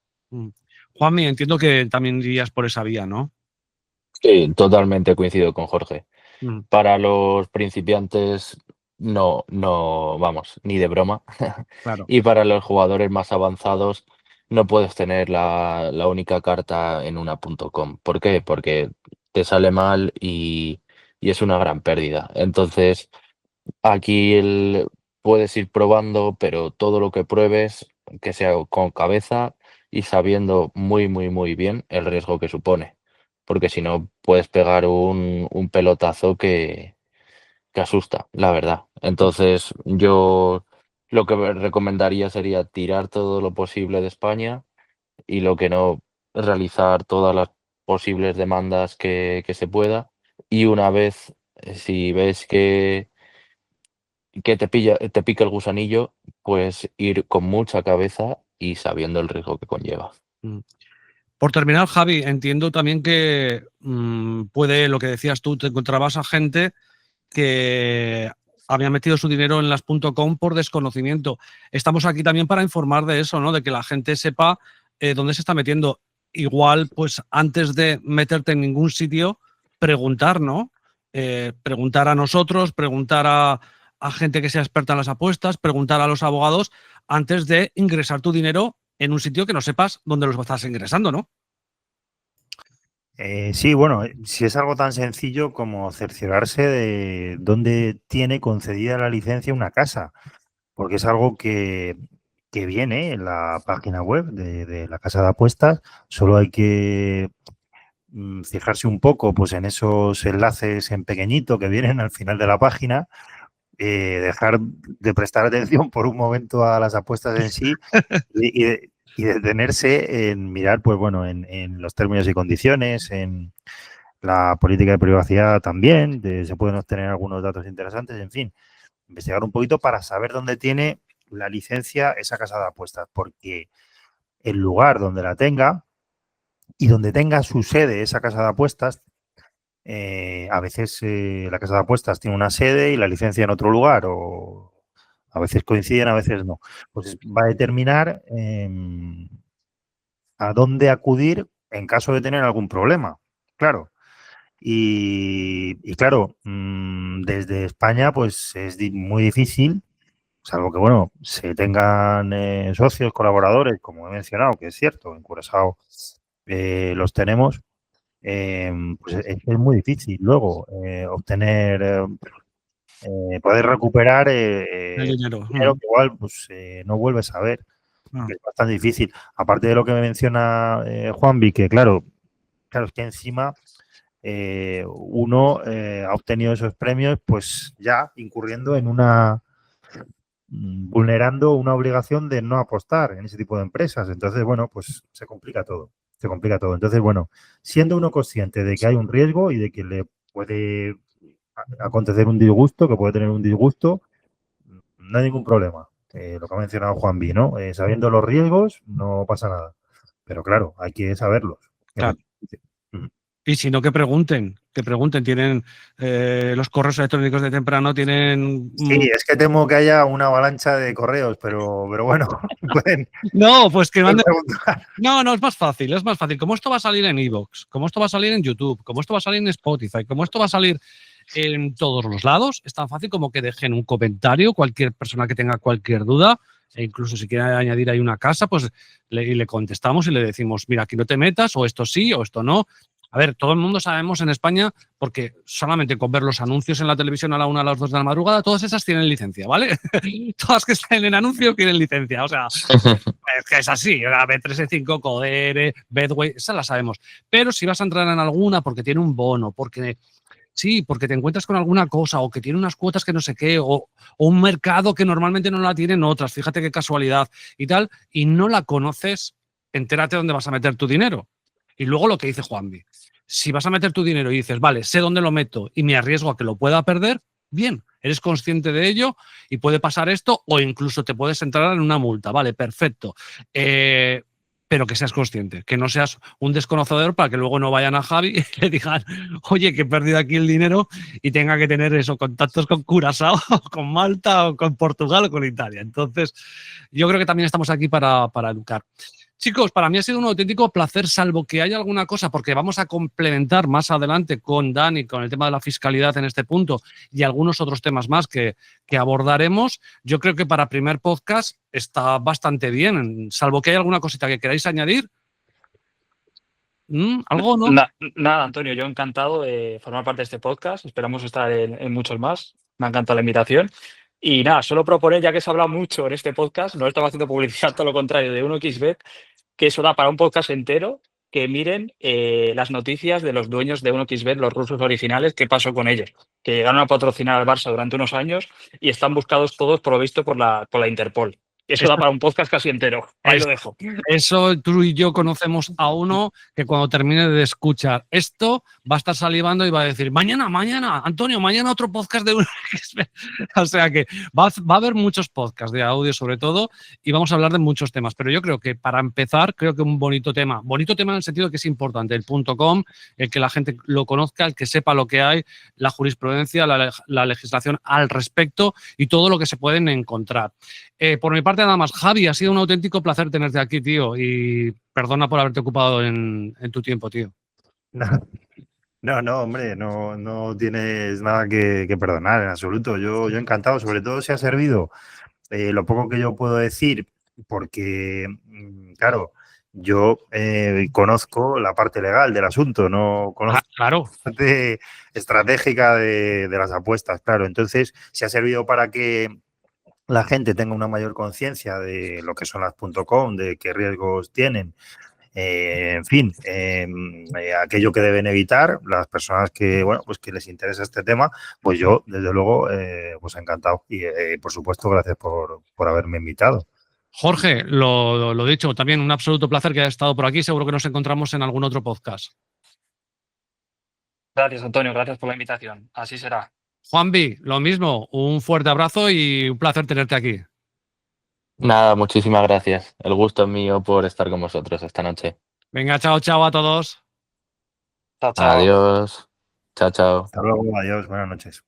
Juanmi, entiendo que también irías por esa vía, ¿no? Sí, totalmente coincido con Jorge. Mm, Para los principiantes, no, vamos, ni de broma. claro. Y para los jugadores más avanzados, no puedes tener la única carta en una .com. ¿Por qué? Porque te sale mal y es una gran pérdida. Entonces, aquí puedes ir probando, pero todo lo que pruebes, que sea con cabeza y sabiendo muy, muy, muy bien el riesgo que supone. Porque si no, puedes pegar un pelotazo que asusta, la verdad. Entonces, yo lo que me recomendaría sería tirar todo lo posible de España y lo que no, realizar todas las posibles demandas que se pueda. Y una vez, si ves que te pica el gusanillo, pues ir con mucha cabeza y sabiendo el riesgo que conlleva. Mm. Por terminar, Javi, entiendo también que puede, lo que decías tú, te encontrabas a gente que había metido su dinero en las .com por desconocimiento. Estamos aquí también para informar de eso, ¿no? De que la gente sepa dónde se está metiendo. Igual, pues antes de meterte en ningún sitio, preguntar, ¿no? Preguntar a nosotros, preguntar a gente que sea experta en las apuestas, preguntar a los abogados antes de ingresar tu dinero en un sitio que no sepas dónde los estás ingresando, ¿no? Sí, bueno, si es algo tan sencillo como cerciorarse de dónde tiene concedida la licencia una casa, porque es algo que viene en la página web de la casa de apuestas. Solo hay que fijarse un poco pues, en esos enlaces en pequeñito que vienen al final de la página, dejar de prestar atención por un momento a las apuestas en sí y detenerse en mirar, pues bueno, en los términos y condiciones, en la política de privacidad también, se pueden obtener algunos datos interesantes, en fin, investigar un poquito para saber dónde tiene la licencia esa casa de apuestas, porque el lugar donde la tenga y donde tenga su sede esa casa de apuestas, a veces la casa de apuestas tiene una sede y la licencia en otro lugar, o a veces coinciden, a veces no. Pues va a determinar a dónde acudir en caso de tener algún problema, claro. Y claro, desde España pues es muy difícil, salvo que, bueno, se tengan socios, colaboradores, como he mencionado, que es cierto, en Curazao los tenemos, pues es muy difícil luego obtener, poder recuperar El dinero. dinero que igual pues, no vuelves a ver, que es bastante difícil. Aparte de lo que me menciona Juanvi, que claro, es que encima uno ha obtenido esos premios pues ya incurriendo en vulnerando una obligación de no apostar en ese tipo de empresas. Entonces, bueno, pues se complica todo. Se complica todo. Entonces, bueno, siendo uno consciente de que hay un riesgo y de que le puede acontecer un disgusto, que puede tener un disgusto, no hay ningún problema. Lo que ha mencionado Juanvi, ¿no? Sabiendo los riesgos, no pasa nada. Pero claro, hay que saberlos. Claro. Y si no, que pregunten, tienen los correos electrónicos de temprano, tienen... Sí, es que temo que haya una avalancha de correos, pero bueno, pueden... No, pues que manden... preguntar. No, es más fácil, Como esto va a salir en iVoox, como esto va a salir en YouTube, como esto va a salir en Spotify, como esto va a salir en todos los lados, es tan fácil como que dejen un comentario, cualquier persona que tenga cualquier duda, e incluso si quiere añadir ahí una casa, pues le contestamos y le decimos, mira, aquí no te metas, o esto sí, o esto no. A ver, todo el mundo sabemos en España, porque solamente con ver los anuncios en la televisión a la 1, a las 2 de la madrugada, todas esas tienen licencia, ¿vale? Todas que están en anuncio tienen licencia, o sea, es que es así, la B365, Codere, Bedway, esas las sabemos. Pero si vas a entrar en alguna porque tiene un bono, porque te encuentras con alguna cosa o que tiene unas cuotas que no sé qué o un mercado que normalmente no la tienen otras, fíjate qué casualidad y tal, y no la conoces, entérate dónde vas a meter tu dinero. Y luego lo que dice Juanvi, si vas a meter tu dinero y dices, vale, sé dónde lo meto y me arriesgo a que lo pueda perder, bien, eres consciente de ello y puede pasar esto o incluso te puedes entrar en una multa, vale, perfecto. Pero que seas consciente, que no seas un desconocedor para que luego no vayan a Javi y le digan, oye, que he perdido aquí el dinero y tenga que tener eso, contactos con Curazao, con Malta, o con Portugal o con Italia. Entonces, yo creo que también estamos aquí para educar. Chicos, para mí ha sido un auténtico placer, salvo que haya alguna cosa, porque vamos a complementar más adelante con Dani, con el tema de la fiscalidad en este punto y algunos otros temas más que abordaremos. Yo creo que para primer podcast está bastante bien, salvo que haya alguna cosita que queráis añadir. ¿Algo no? Nada, Antonio, yo encantado de formar parte de este podcast. Esperamos estar en muchos más. Me ha encantado la invitación. Y nada, solo proponer, ya que se ha hablado mucho en este podcast, no estamos haciendo publicidad, todo lo contrario, de 1xBet, que eso da para un podcast entero, que miren las noticias de los dueños de 1xBet, los rusos originales, qué pasó con ellos, que llegaron a patrocinar al Barça durante unos años y están buscados todos, por lo visto, por la Interpol. Eso da para un podcast casi entero. Ahí lo dejo. Eso, tú y yo conocemos a uno que cuando termine de escuchar esto va a estar salivando y va a decir, mañana, Antonio, mañana otro podcast de 1xBet. O sea que va a haber muchos podcasts de audio sobre todo y vamos a hablar de muchos temas. Pero yo creo que para empezar, creo que un bonito tema en el sentido que es importante, el .com, el que la gente lo conozca, el que sepa lo que hay, la jurisprudencia, la legislación al respecto y todo lo que se pueden encontrar. Por mi parte, nada más. Javi, ha sido un auténtico placer tenerte aquí, tío. Y perdona por haberte ocupado en tu tiempo, tío. No, hombre, no tienes nada que perdonar en absoluto. Yo encantado, sobre todo si ha servido lo poco que yo puedo decir, porque, claro, yo conozco la parte legal del asunto, no conozco Claro. la parte estratégica de las apuestas, claro. Entonces, si ha servido para que la gente tenga una mayor conciencia de lo que son las .com, de qué riesgos tienen, en fin, aquello que deben evitar las personas que, bueno, pues que les interesa este tema, pues yo, desde luego, pues encantado. Y, por supuesto, gracias por haberme invitado. Jorge, lo dicho, también un absoluto placer que hayas estado por aquí. Seguro que nos encontramos en algún otro podcast. Gracias, Antonio, gracias por la invitación. Así será. Juanvi, lo mismo, un fuerte abrazo y un placer tenerte aquí. Nada, muchísimas gracias. El gusto es mío por estar con vosotros esta noche. Venga, chao, chao a todos. Chao, chao. Adiós. Chao, chao. Hasta luego, adiós, buenas noches.